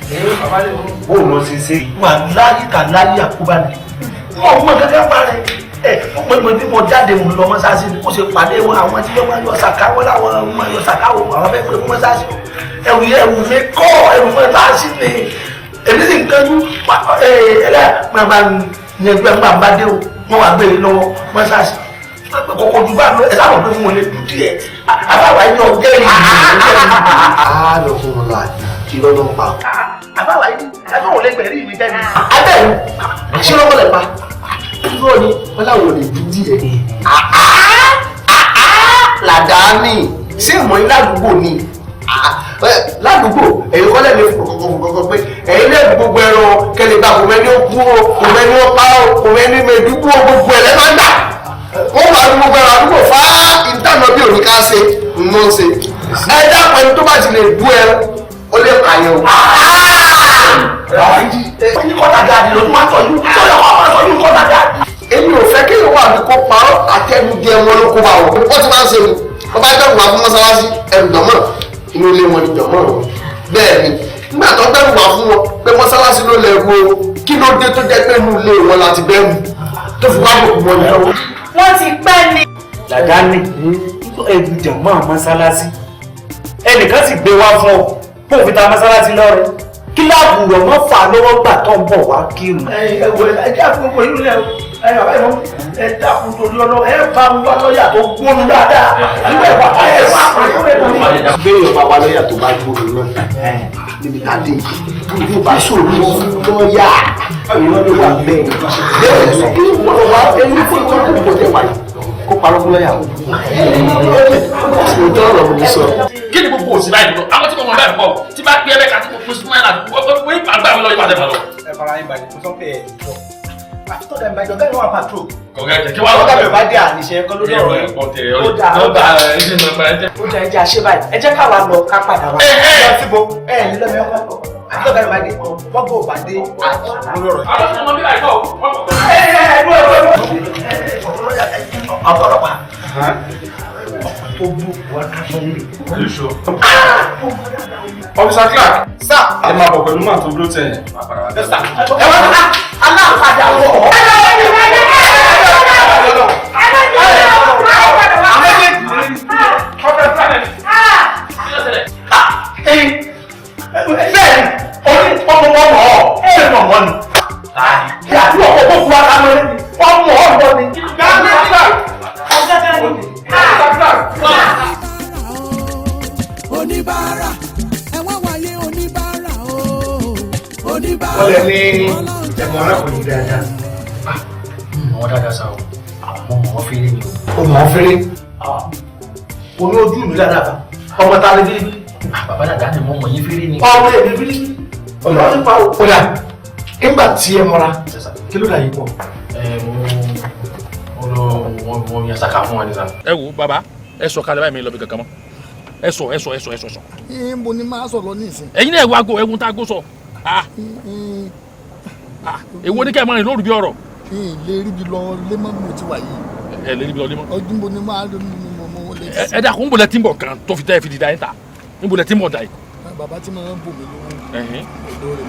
Bó lọ sí sí. Wà láyé kà láyé àkóbá ni. Wọ́n mọ̀ gẹ́gẹ́ pa rẹ̀. Ọmọ ìgbẹ́ bí mo jáde mo lọ mọ́sáàsì ni kò ṣe pàdé wọn àwọn tí wọ́n máa yọ ṣàká wọn láwọn máa yọ ṣàká wọn àwọn fẹ́ pé mọ́sáàsì. Ẹ̀wù mi kọ́ ẹ̀wù mọ́sáàsì ni. Èmi sì ń kánjú máa bá ní ẹgbẹ́ máa bá dé o wọ́n wá gbé e lọ́wọ́ mọ́sáàsì. Kọ̀kọ́ ju bá lọ ẹ̀ sábà pé mo lè dùn díẹ̀. Àbáwá yín ọ̀gẹ́ yìí. Lọ fún wọn lọ àti lọ́dún pa. Àbáwá yín ẹgbẹ́ òun lè gbẹ̀rí mi jẹ́ mi. Abẹ́rù ṣé lọ́wọ́ lẹ̀ pa? Irọ́ ni wọ́n láwọn ò lè dùn díẹ̀. Làdáni ṣé ìmọ̀ yín ládùúgbò ni? Ládùúgbò èyí kọ́ lẹ́nu kọ̀kọ̀kọ̀ pé ẹ̀yin lẹ́nu gbogbo ẹran kẹlẹ́gbà kò mẹ́ni ó kú o kò mẹ́ni ó pa o kò mẹ́ni mẹ́dúgbò gbogbo ẹ̀ lẹ́nu àgbà. Wọ́n máa ń gbogbo ẹran àdúgbò fá ìdáná bí òní ká ṣe ń ṣe. Ẹ dápọ̀ ẹni tó bá ti lè bú ẹran ó lè pààyàn o. Ẹni kọ́tà gáàdì ló máa tọ́jú tọ́jú ọmọ máa tọ́jú kọ́tà gáàdì. Èmi ò fẹ́ kí ìwọ àbí kó parọ́ àtẹnudẹ wọn ló kó bá wọn. Ó ti máa ń ṣe mi. Wọ́n bá dẹ́kun wá fún mọ́sálásí ẹrù dọ̀mọ́ inú ilé wọn ni dọ̀mọ́ wọn. Bẹ́ẹ̀ ni nígbà tó dẹ́kun wá fún wọn pé mọ́sálásí ló lẹ́rù o kí ló dé tó jẹ́ pé inú ilé wọn láti bẹ́ẹ̀mù tó fi wá bòkú wọn lọ́wọ́. Wọ́n ti pẹ́ ni. Làdáni ẹrù dọ̀mọ́ mọ́sálásí ẹnìkan sì gbé wá fún ọ kó fi ta mọ́sálásí lọ́rẹ kíláàbù rẹ̀ wọ́n fà lọ́wọ́ gbà tó ń bọ̀ wá kírun. ẹ wò ẹ jẹ́ àkókò ìlú rẹ̀ ẹ bàbá ìmọ̀ ẹ dákun torí ọlọ́wọ́ ẹ bá ń wá lọ́ọ̀yà tó gbóná dáadáa nígbà ìwà ẹ wá béèrè bá wá lọ́ọ̀yà tó bá gbóná náà níbi ká dé ìlú bá ṣòro lọ́ọ̀yà ìwọ́n ló wà bẹ́ẹ̀ bẹ́ẹ̀ sọ wọ́n wá ẹni fún ìtọ́jú kò tẹ̀ wáyé kó parọ́ fún lọ́ọ̀yà o. òótọ́ ọ̀rọ̀ mi sọ. Kí ni gbogbo òsì báyìí lọ? Àwọn tí mo mọ̀ bẹ́ẹ̀ kọ́ tí bá pẹ́ bẹ́ẹ̀ ká tí mo fún sí náírà wọ́n ìgbà gbà mí lọ ìbàdàn lọ. Ẹ fara yín balẹ̀ kó sọ pé ẹ jọ. Àtúntò dẹ̀ ìbàdàn bẹ́ẹ̀ ni wọ́n patrol. Kọ̀ọ̀kẹ́ kí wọ́n lọ. Ọ̀gá mi ò bá dé àníṣe ẹ̀kọ́ lórí ọ̀rọ̀ yẹn. Ó dà ó dà ẹjẹ́ àṣẹ báyìí. Ẹ jẹ́ káwa lọ ká padà wá. Lọ síbo ẹ ní lọ́mọ ẹ̀kọ́. Àtúntò dẹ̀ ìbàdàn wọ́n bò bá dé lórí ọ̀rọ̀ yẹn. Àwọn ọmọ mi láì kọ́ ọ̀pọ̀lọpọ̀ tó bú wọn ká fún mi. Officer Clark, sir, ẹ máa bọ̀ pẹ̀lú màá tó dúró tẹ̀. Ẹ wá aláàpadà wọ̀. Bẹ́ẹ̀ni, ọmọ wọn mọ̀ ọ́, ṣé mọ̀ wọ́n ni? Yàtí ọkọ̀ tó fún wa mọ́ ni, wọ́n mọ̀ ọ́ lọ ni. Oníbàárà ẹ̀wọ̀n wáyé oníbàárà o oníbàárà. Wọ́n lè ní ẹ̀mọ́ arákùnrin dáadáa. Àwọn dáadáa sáà àwọn ọmọ wọn fẹ́rẹ́ ni o. Ọmọ wọn fẹ́rẹ́. O ní ojú mi dáadáa. Ọmọ ta lè bírí. Bàbá dáadáa ni mo mọ̀ yín fẹ́rẹ́ ni. Ọmọ lè bí bírí. Ọ̀nà ọ̀nà pa o. Kódà nígbà tí ẹ mọ́ra kí ló dà yín pọ̀? Mo yàn sàkà fún wọn ní sá. Ẹ wo bàbá ẹ sọ kalẹ̀ báyìí mi lọ bí kankan mọ́. Ẹ sọ. Mo ní máa sọ̀rọ̀ ní ìsìn. Ẹ̀yin náà wá go ẹ̀wọ̀n tá a gbó sọ. Èwo ní kẹ́ ẹ̀ máa rìn lóru bí ọ̀rọ̀. Lè rí bi lọ lé mọ́ mo ti wà yìí. Ẹ lè rí bi lọ lé mọ́. Ọdún mo ní máa lè mọ lè. Ẹ dà kó ń bolẹ̀ tí ń bọ̀ kan tó fi tẹ́ ẹ fi dìda yín ta. Ń bolẹ̀ tí ń bọ̀ dà yìí. Bàbá tí máa ń bò mí lówó. Ọ̀dọ̀ rẹ̀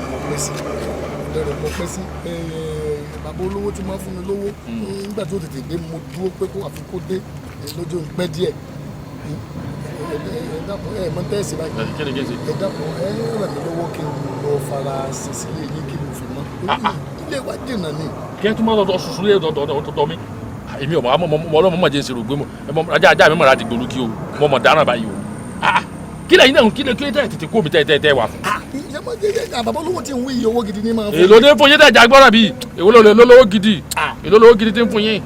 mo pẹ́ sí. Bàbá olówó tí máa ń fún mi lówó. Nígbà tó tètè dé mo dúró pé kó àfi kó dé lójú ń pẹ́ díẹ̀. Ẹ mọ tẹ́sí báyìí. Ẹ dàpọ̀ ẹ rẹ̀ mí lọ́wọ́ kí n lọ fara sísílẹ̀ yín kí n fi mọ́. Ilé wa dènà ni. Kí ẹ tún máa lọ sùsùn lé dọ̀dọ̀ mi. Èmi ọlọ́mọ mọ̀ jẹ́ ìṣirò gbé mọ́. Ajá mi mọ̀ láti gbòòlù kí o. Mo mọ̀ dáná báyìí o. Kí lẹ́yìn náà kí lè tètè kó mi tẹ́ wà fún. Bàbá olówó tí ń wí iye owó gidi ní máa fún. Èlò ní fún yín tẹ̀ jágbọ́ràn bíi èwo lówó gidi. Èlò lówó gidi tí ń fún yín.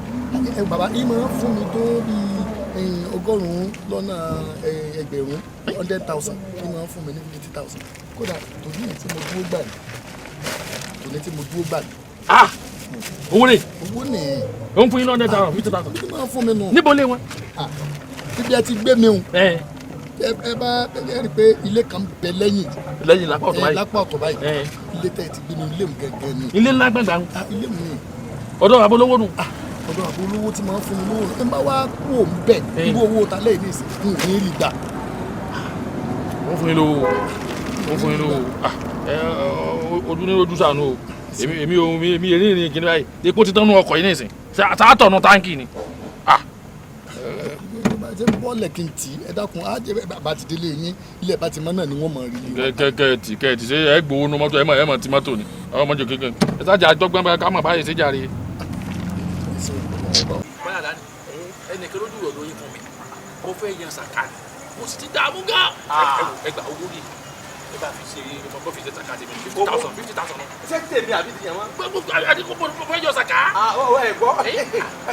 Bàbá yìí máa fún mi tó bíi 100,000 100,000 kí máa fún mi ní 50,000 kódà tòní tí mo dúró gbà ní. Owó rẹ̀. Owó ni. Ó ń fún yín 100,000 50,000. Kí máa fún mi nù. Níbo lé wọn? Ibi ẹ ti gbé mi o. Ẹ bá ẹ rí i pé ilé kan bẹ lẹ́yìn. Lẹ́yìn lápá ọ̀tọ̀ báyìí. Lápá ọ̀tọ̀ báyìí. Ilé tẹ̀ ti gbé mi ilé mi gẹ́gẹ́ ni. Ilé ńlá gbẹ̀gbẹ̀. Ilé mi. Ọ̀dọ̀ abolówó nù. Ọ̀dọ̀ abolówó tí máa ń fún mi lówó. Ẹ bá wá kú òun bẹ̀ irú owó ta lẹ́yìn ní ìsìn ní rí gbà. Wọ́n fún yín lówó. ojú ní ojú sànú o èmi ìrìn kìíní báyìí epo ti tán nú ọkọ̀ yìí nìsín sàátọ̀nù táǹkì ni. ṣé bọ́ọ̀lù kí n tì í ẹ dákun á jẹ́ bá ti délé yín ilé ẹ̀ bá ti mọ́ náà ni wọ́n mọ̀ rí. kẹ́ẹ̀tì ṣé ẹ gbowó nu mọ́tò ẹ mọ̀ ti mọ́tò ni àwọn ọmọdé kékeré ẹ sájà àjọgbọ́n bá ká mọ̀ báyìí ṣe jàre. báyà dání ẹnìkan lójú ọ̀dọ́ yìí fún mi mo fẹ́ yan sàkáàdì mo sì ti dààmú gan. ẹgbà owó rí ẹ bá fi ṣe ọmọ fi ṣe sàkáàdì mi 50,000 ṣé tèmi àbí ti yàn wọ́n. gbogbo àdìgbò mo fẹ́ yọ sàká. ẹ gbọ́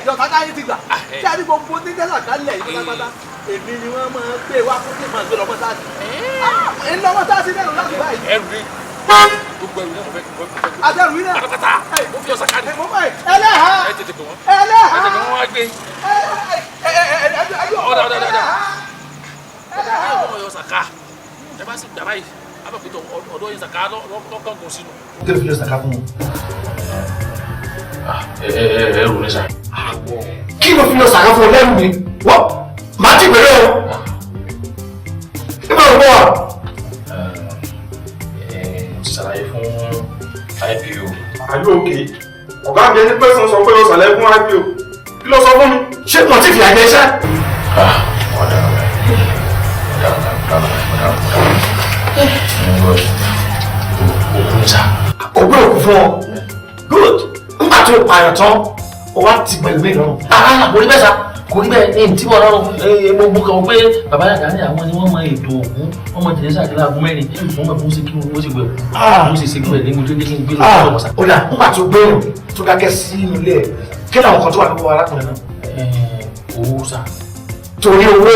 yọ sàká yìí ti gbà ṣé àdìgbò gbogbo ní tẹ́lá kálẹ̀ yìí pátápátá èmi ni wọ́n máa gbé wá fún kí n máa gbé lọ́mọ sáàsì. ẹ lọ́mọ sáàsì lẹ́nu láti báyìí. ẹrù rí gbogbo ẹrù náà mo fẹ́ àtẹrù yìí náà. pátápátá mo fi yọ sàká ni. ẹlẹ́hà ẹ tètè pè wọ́n. ẹlẹ́hà ẹ tètè wọ́n wá gbé. ọ̀dà ọmọ yọ sàká ẹ bá sì gbà báyìí abẹ́pẹ̀tọ̀ ọ̀dọ́ yẹn sàká lọ́kàn kò sínú. kí ló fi yọ sàká fún wọn. ẹ rò ní sà. kí ló fi yọ sàká fún ọ lẹ́rù mi wọ́n máa ti bẹ̀rẹ̀ o. nígbà wo wà. mo ti ṣàlàyé fún IPO. àyè òkè ọ̀gá mi ẹni pẹ́sàn sọ pé ó ṣàlàyé fún IPO kí ló sọ fún mi. ṣé mo ti fi àjẹ iṣẹ́. ọ̀dà òkú ní sà. ògbé òkú fún ọ good nígbà tó pààyàn tán ó wá ti pẹ̀lú mi lọ́rùn. kò rí bẹ́ẹ̀ sá kò rí bẹ́ẹ̀ ní tí mo lọ́rùn mo kàn pé bàbá yàgá ní àwọn ni wọ́n mọ ètò ògún wọ́n mọ jẹ̀dẹ́sà àti láàbù mẹ́rin wọ́n mọ̀ bó ṣe kí wọ́n ṣe gbẹ̀ bó ṣe ṣe gbẹ̀ ní mo tó dé kí n gbé lọ́wọ́ ọmọ sá. ó dà nígbà tó gbé yàn tó dákẹ́ sí inú ilé ẹ̀ kí làwọn kan tó wà lọ́wọ́ arákùnrin náà. owó sá. torí owó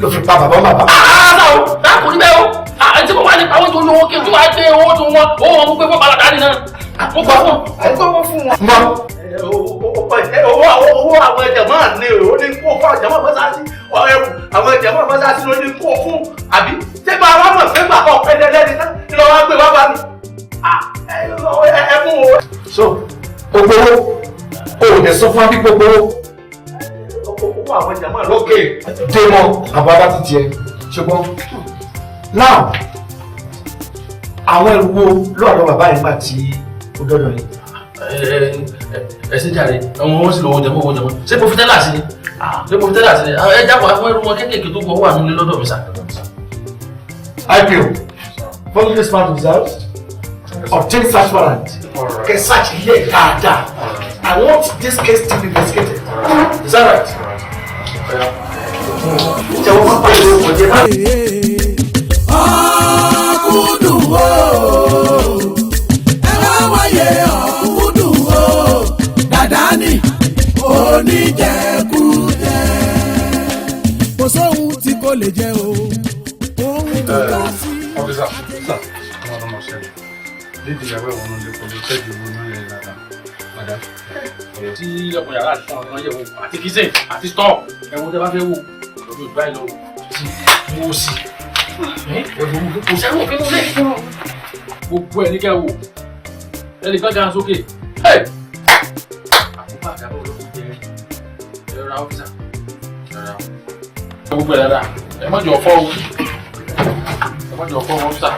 ló fi pa bàbá bàbá. kò rí bẹ́ẹ̀ o tí mo wá nípa owó tó lówó kí n tó wá gbé owó tó wọn owó wọn gbé fún balàdá nínú mo gbà fún wọn. owó àwọn ẹ̀jẹ̀ máa ní o ní kó fún àjẹmọ́ mọ́sáàsì ẹ̀rù àwọn ẹ̀jẹ̀ máa mọ́sáàsì ló ní kó fún àbí ṣé bá wà mọ̀ pé gbà kọ́ pẹ́ẹ́dẹ́ lẹ́ni náà kí ló wá gbé wá bá mi. ẹ mú o. so ògbówó o ò dẹ̀ sọ fún abí gbogbo owó àwọn ẹ̀jẹ̀ máa lókè dé mọ́ àbábá ti jẹ ṣùgbọ́n now àwọn ẹrù wo ló àlọ́ bàbá yẹn gbà tí ó dọ́dọ̀ yìí. ẹ ṣe jàre ọmọ wọn sì lọ owó jẹmọ ṣé mo fi tẹ́lá sí ni ẹ jábọ̀ àwọn ẹrù wọn kéékèèké tó gbọ́ wà nílé lọ́dọ̀ mi sà. IPO following this part results obtain search warrant get search ilé dáadáa I want this case to be investigated is that right. jẹ́wọ́ pápá ìlú ọ̀jẹ̀ náà. ọ̀kúndùn o ẹ wá wáyé ọ̀kúndùn o Dàdánì oníjẹkújẹ kò sóhun tí kò lè jẹ o ohun tó bá sí. ọ̀fíìsà ọmọ ṣẹlẹ̀ lídìí ìyàwó ẹ̀wọ̀n ló lè kọ́ ló tẹ́jú owó náà lẹ́yìn dáadáa padà. tí ọkùnrin yàrá àti fún ọmọ yẹ̀wò àti kìsẹ̀ àti stọ̀ ẹ̀wọ̀n tẹ́ bá fẹ́ wò lójú ìgbà ìlọ mo sì kò sẹ́wọ̀n kí ló lè fún ọ. gbogbo ẹ̀ ní kẹ́ wò ẹnì kan gan sókè àkókò àgàbọ̀ olókùn jẹ́ ẹ̀rọ ra ọ́fíìsà gbogbo ẹ̀ dáadáa ẹ má jọ fọ́ o ẹ má jọ fọ́ ọ́fíìsà.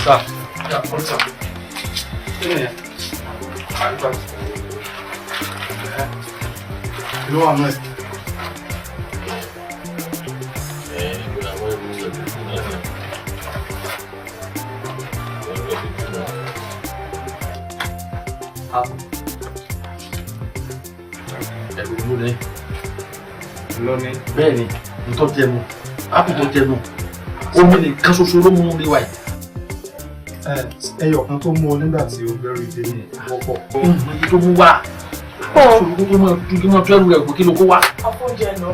Tá, já, pode ser. Ini ya. Mantap. Lu anu. Lónìí. Bẹ́ẹ̀ni, nǹkan jẹnu, ápù tó jẹnu, omi nìkan ṣoṣo ló mú mi wáyé. Ẹyọ kan tó mú ọ nígbà tí o bẹ̀rù ìdè ní wọ́pọ̀. Ibi tó mú wá. Ṣòro tó máa tún kí wọ́n tún ẹrù rẹ̀ kó kí ló kó wá. Afọ́njẹ lọ,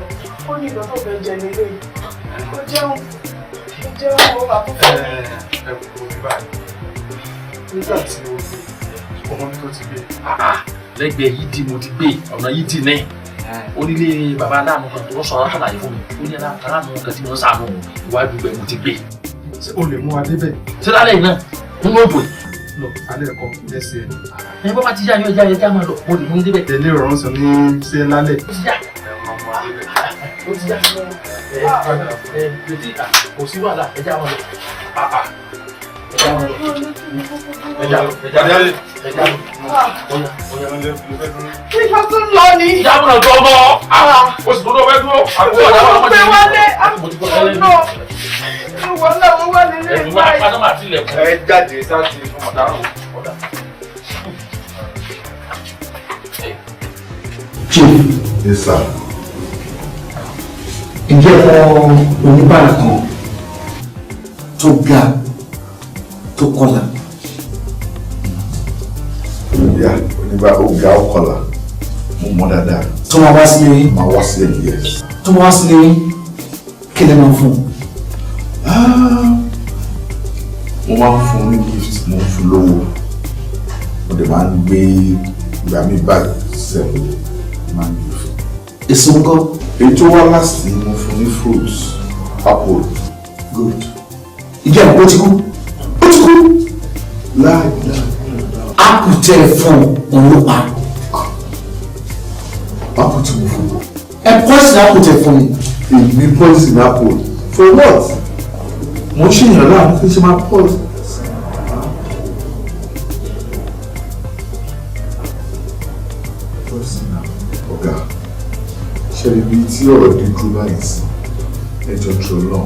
ó ní ìgbà tó fẹ́ jẹ nílé. Ó jẹun wo bàbá fún mi. Ẹ kò rí báyìí. Nígbà tí o gbé, ọmọ mi tó ti gbé. Lẹ́gbẹ̀ẹ́ yìí di mo ti gbé, ọ̀nà yìí ti ní. Onílé bàbá aláàánú kan tó sọ ọ́ ṣàlàyé fún mi. Ó ní aláàánú kan tí wọ́n sàánú iwájú bẹ̀ mo ti gbé. o lè mú wa débẹ̀. ṣé lálẹ́ yìí náà ń mọ̀ pé. lọ alẹ́ ẹ̀kọ́ lẹ́sẹ̀ ẹ̀. ẹ bọ́ bá ti yá yín ẹja máa lọ mo lè mú débẹ̀. tẹ̀lé ọ̀rọ̀ sọ ní ṣé lálẹ́. ó ti yá ó ti yá kò sí wàhálà ẹja wọn lọ. Kíkọ́ tún lọ ni. Ìjábọ̀ náà tó ọmọ oṣù tó fẹ́ dúró. Àbúrò ọ̀dà wọn pé wálé. Ọ̀nà ìwọ náà wọ́n wà nílé ìgbà yìí. Ẹ jáde sáti fún ọ̀daràn. Chief. Yes, sir. Ǹjẹ́ oníbàárà kan tó ga tó kọlà? Ìyá oníbàárà ọ̀gá ọ̀kọlà mo mọ̀ dáadáa. Tó máa wá sílé yín? Máa wá sílé yín, yes. Tó máa wá sílé yín kí lè máa fún un? Mo máa ń fún un ní gift, mo ń fún un lówó. Mo dẹ̀ máa ń gbé ìgbà mi báyìí sẹ́wọ̀n máa ń gbé fún un. Èso ńkọ́? Èyí tó wá last ni mo fún ní fruits, apple. Good. Ìjẹ́ àpò ti kú? Ó ti kú? Láì. Apple tẹ ẹ fún òun ló pa. Apple tí mo fún un. Ẹ poison apple tẹ fún mi. Èmi poison apple. For what? Mo ń ṣèyàn láàmú kí n ṣe máa poison. Ọ̀gá, ṣẹlẹ̀ bíi tí ọ̀rọ̀ dé dúró báyìí sí ẹjọ́ tó lọ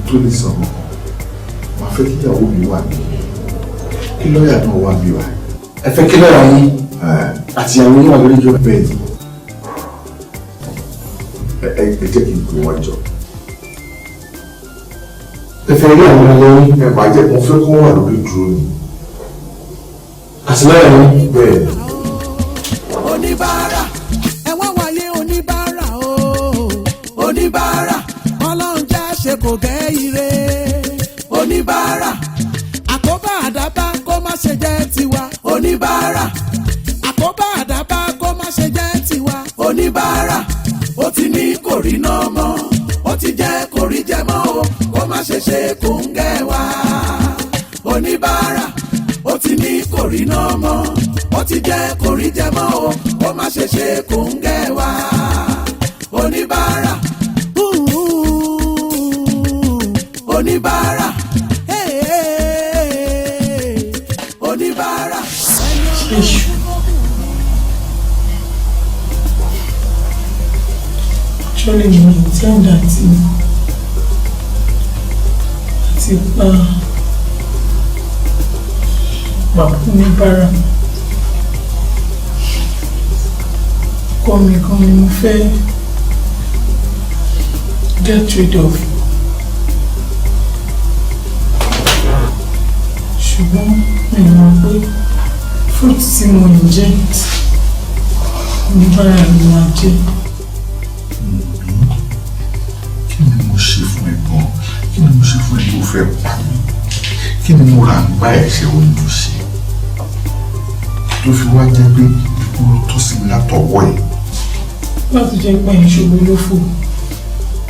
tó lè sọ̀rọ̀ máa fẹ́ kí ìyàwó mi wà ní kí lọ́ọ̀yà náà wà ní wa. Ẹ fẹ́ kí lọ́ọ̀yà yín àti ìyàwó yín wà lórí ìjọba. Bẹ́ẹ̀ ni ẹ jẹ́ kí n pè wọ́n jọ. Ẹ fẹ́ rí àwọn ọmọ yín. Ẹ máa jẹ́ kó fẹ́ kó wà lórí dúró ni. Àti lọ́ọ̀yà yín. Bẹ́ẹ̀ ni. Oníbàárà ẹ̀wọ̀n wáyé oníbàárà o oníbàárà ọlọ́run já ṣe kò gẹ́ ire oníbàárà àkóbá àdábá kó má ṣe jẹ́ tiwa oníbàárà àkóbá àdábá kó má ṣe jẹ́ tiwa oníbàárà ó ti ní kò rí náà mọ́ ó ti jẹ́ kò rí jẹ mọ́ o kó má ṣe ṣe kò ń gẹ́ wa oníbàárà ó ti ní kò rí náà mọ́ ó ti jẹ́ kò rí jẹ mọ́ o kó má ṣe ṣe kò ń gẹ́ wa oníbàárà oníbàárà oníbàárà. Ṣéṣù ṣọlẹ̀ mi ò tí àǹdà àti pa bàbá oníbàárà kọ́ mi kan ni mo fẹ́ get rid of ṣùgbọ́n mi mọ̀ pé fruit tí mo inject oníbàárà ló máa jẹ́. Kí ni mo ṣe fún ẹ gan? Kí ni mo ṣe fún ẹ tó fẹ́ pa mí? Kí ni mo rà ń bá ẹ̀ ṣe oúnjẹ ṣe? Tó fi wá jẹ́ pé ikú ló tọ́ sí mi látọwọ́ ẹ̀. Láti jẹ́ pé ìṣòro ló fò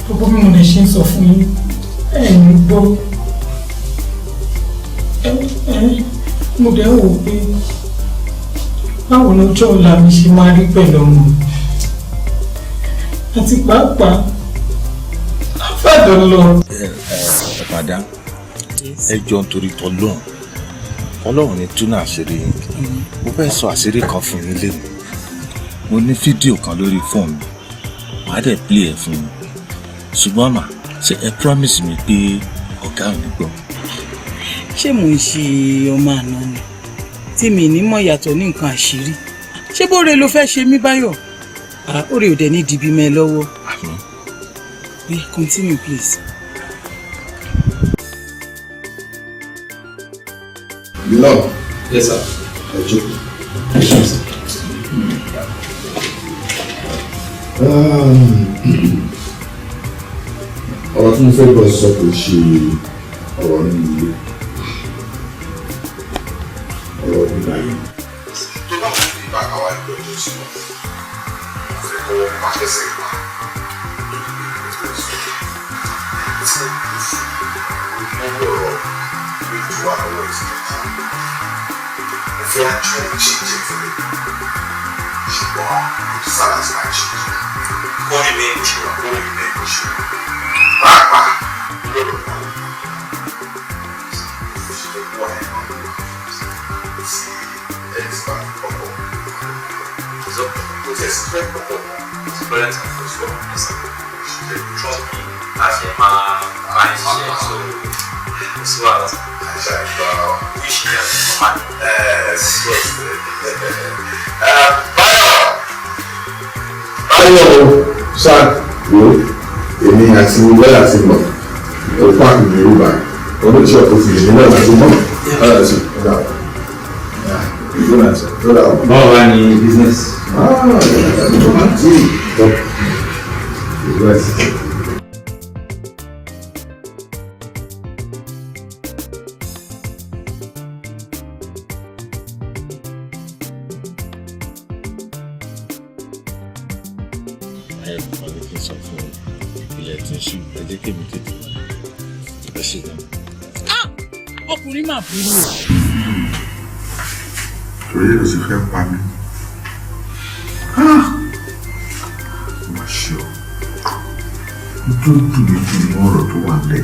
gbogbo bí mo lè ṣe ń sọ fún yín ẹ̀yin gbọ́ mo dẹ̀ wò pé báwo lọ́jọ́ ọ̀la mi ṣe máa rí pẹ̀lú ọmọ àti pàápàá àfàdàn lọ. Padà ẹ jọ nítorí tọlọ́run Ọlọ́run ní túnà àṣírí mo fẹ́ sọ àṣírí kan fún yín lẹ́nu mo ní fídíò kan lórí fóònù màá dẹ̀ play ẹ̀ fún yín ṣùgbọ́n mà ṣé ẹ promise mi pé ọ̀gá ò ní gbọ́. ṣé mò ń ṣe ọmọ àná ni tí mi ní mọ̀ yàtọ̀ ní nǹkan àṣírí ṣé bóore ló fẹ́ ṣe mí Báyọ̀ oore ò dẹ̀ ní dìbí mẹ́ lọ́wọ́. Continue please. Bilal. Yes, sir. Ẹ jókòó. Ọ̀rọ̀ tí mo fẹ́ bọ̀ sọ kò ṣe ọ̀rọ̀ nínú ilé. Ọ̀rọ̀ nígbà yìí. Tó bá wọn fi bá àwa ẹgbẹ́ tó sí wọn, mo fẹ́ kọ́ wọn pàṣẹ sí wa. lórí ọ̀rọ̀ ètò àwọn ìsìnkú. Mo fẹ́ àjọyọ̀ ṣèjẹ́ fún mi. Ṣùgbọ́n mo ti sábà ti máa ṣe. Kọ́ ni mi ń ṣe wà lórí ilé ìṣe. Pàápàá lọ́dọ̀ náà. Ṣé wọ́n ẹ̀ sí ẹ̀sìpá ọkọ̀? So, with a straight photo, it's brilliant and for sure. She trust me. As a man, I share so as well as wish you a man. Báyọ̀ ṣáà wo èmi àti wẹ́lá ti mọ̀ ó pààkì ní Yorùbá oníṣẹ́ tó fi èmi náà láti mọ̀ ọ̀rọ̀ sí ọ̀dà báwo wá ní business. Ọkùnrin máa burú o. Torí ló sì fẹ́ pa mí. Má ṣe ọ́. Ojú dùn mí jù ní ọ̀rọ̀ tó wà lẹ̀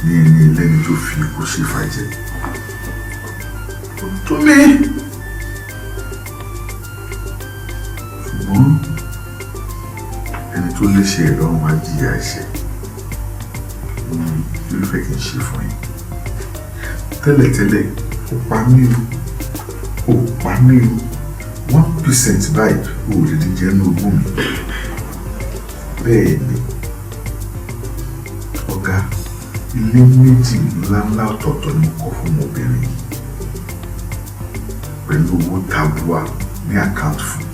ní ẹni ẹlẹ́ni tó fi kó sí fàjẹ́. Ó tó mí. Ṣùgbọ́n ẹni tó léṣe ìlọ́run wá jìyà ẹ̀ṣẹ̀. Ló fẹ́ kí n ṣe fún yín. Tẹ́lẹ̀tẹ́lẹ̀ ó pa mí o. 1% báyìí ò lè ní jẹ́ ní ogún mi. Bẹ́ẹ̀ ni ọ̀gá ilé méjì ńláńlá ọ̀tọ̀ọ̀tọ̀ ni mo kọ́ fún ọmọbìnrin yìí pẹ̀lú owó tabua ní àkáǹtì fún.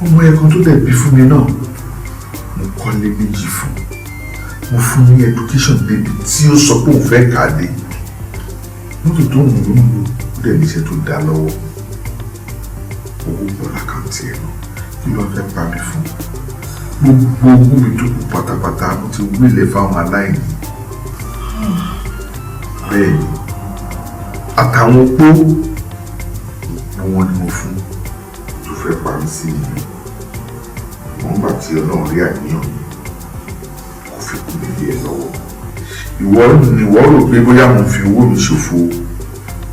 Ọmọ ẹ̀kan tó dẹ̀ bí fún mi náà mo kọ́lé méjì fún. Mo fún ní education débi tí ó sọ pé òun fẹ́ kà á dé. Mọ́tò tó ń lò ó dẹ̀ níṣẹ́ tó dá lọ́wọ́. Owó pọ̀ lákàntì ẹ̀ lọ. Kí ló fẹ́ pa mí fún? Gbogbo owó mi tó kù pátápátá mo ti wílẹ̀ fáwọn aláìní. Bẹ́ẹ̀ ni àtàwọn opó wọn ni mo fún tó fẹ́ pa mí sí ìlú. Wọ́n gbà tí Ọlọ́run rí àníyàn mi kò fi kú nílé ẹ lọ́wọ́. Ìwọ rò pé bóyá mo fi owó mi ṣòfò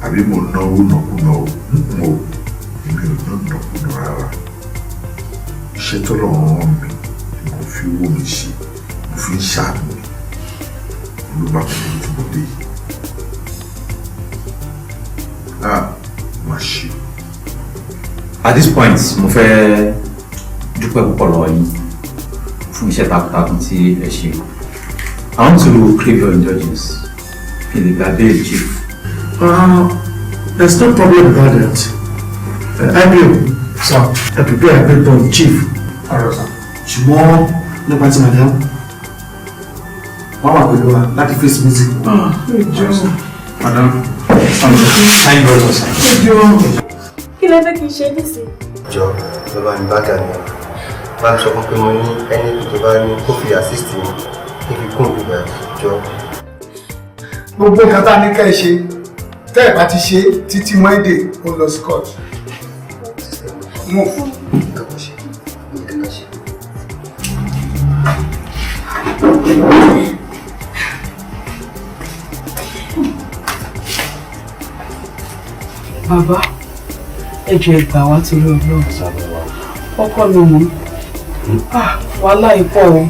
àbí mo náwó nàkúnà o. Èmi ò ná nàkúnà rárá. Iṣẹ́ tọ́lọ́run rán mi ni mo fi owó mi ṣe, mo fi ń ṣàánú mi. Ló bá mi níbi tí mo dé yìí. Má ṣe. At this point, mo fẹ́ dúpẹ́ púpọ̀ lọ́wọ́ yín fún iṣẹ́ takuntakun tí ẹ ṣe. I want to crave your indulgence. Kí ni gba bail chief? There's no problem about that. IBO, sir, I prepare a paper on chief. Ṣùgbọ́n nípa tí madam, wọ́n wà pẹ̀lú wa láti face meeting. Madam, thank you very much, sir. Kí lẹ fẹ́ kí n ṣe nísìnyí? Jọ ló bá ní bága ni bá ń sọ fún pé mo ní ẹni tó bá ní kó fi assist mi kí fi kún ìgbà jọ. Gbogbo nǹkan tá a ní ká ẹ ṣe tẹ́ ẹ̀ bá ti ṣe títí Monday ó lọ sí court. Move. Bàbá, ẹ jọ̀ọ́ ẹ gbà wá torí Ọlọ́run. Ọkọ mi mú. Wàhálà ipò o.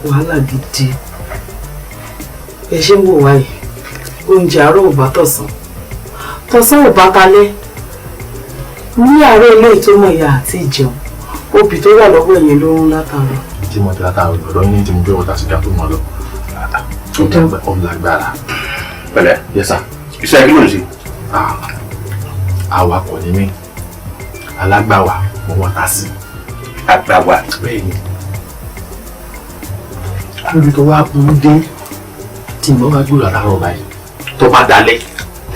Wàhálà gidi. Ẹ ṣe ń wò wáyé. Oúnjẹ àárọ̀ ò bá tọ̀sán. Tọ̀sán ò bá talẹ́. Ní àárọ̀ ilé ìtọ́mọ̀ ìyá àti ìjẹun. Obì tó wà lọ́wọ́ ẹ̀yìn ló ń látàrí. Tí mo ti látàrí lọ́dọ̀ ní tí mo gbé wọ́ta sí kápẹ́ mọ́ lọ. Ó lágbára. Pẹ̀lẹ́, yẹ́sà. Iṣẹ́ kí ló ń ṣe? Awakọ̀ ni mí. Alágbàwà mo wọ́n ta sí. Àgbàwà bẹ́ẹ̀ ni. Lórí tó wá burú dé tí mo bá gbúrò àtàrọ̀ báyìí. Tó bá dalẹ̀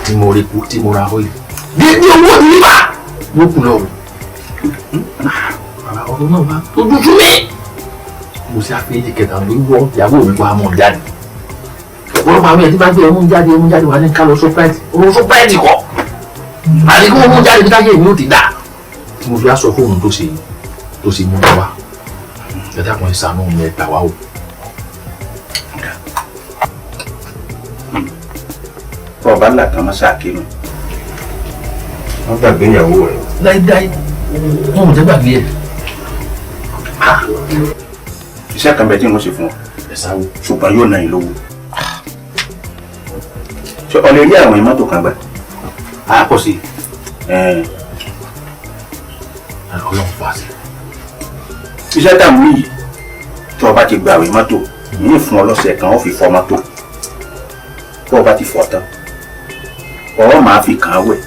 tí mo rí kú tí mo ra ọ́ìlì. Dédé owó nígbà ló kù lọ́wọ́. Ọ̀rọ̀ náà wá tójú sú mi. Mo ṣe àfihàn kẹta lórí wọ́ ìyàwó mi wá mọ̀ jáde. ọ̀pọ̀lọpọ̀ àwọn ẹ̀dí bá gbé ọmú jáde wà ní ká lọ Shoprite òun Shoprite kọ́ àti kí wọ́n mú jáde bí táyé mi ò ti dà tí mo fi aṣọ fóònù tó ṣe mú wa ẹ̀dá kan ìsànú mi ẹ̀gbà wa o. ọba ńlá kan máa ṣàkínú wọn gbàgbé ìyàwó rẹ. láíláí wọn ò jẹ́ gbàgbé ẹ̀. iṣẹ́ kan bẹ tí wọ́n ṣe fún ọ ṣùgbọ́n yóò ná ìlówó. ṣé ọ lè rí àwọn mọ́tò kan gbà. a kò sí. ọlọ́run pa sí. iṣẹ́ tá à ń wí yìí tí ọba ti gba àwọn mọ́tò yìí fún ọ lọ́sẹ̀ kan ó fi fọ mọ́tò tí ọba ti fọ tán ọ̀rọ̀ máa fi kàn án wẹ̀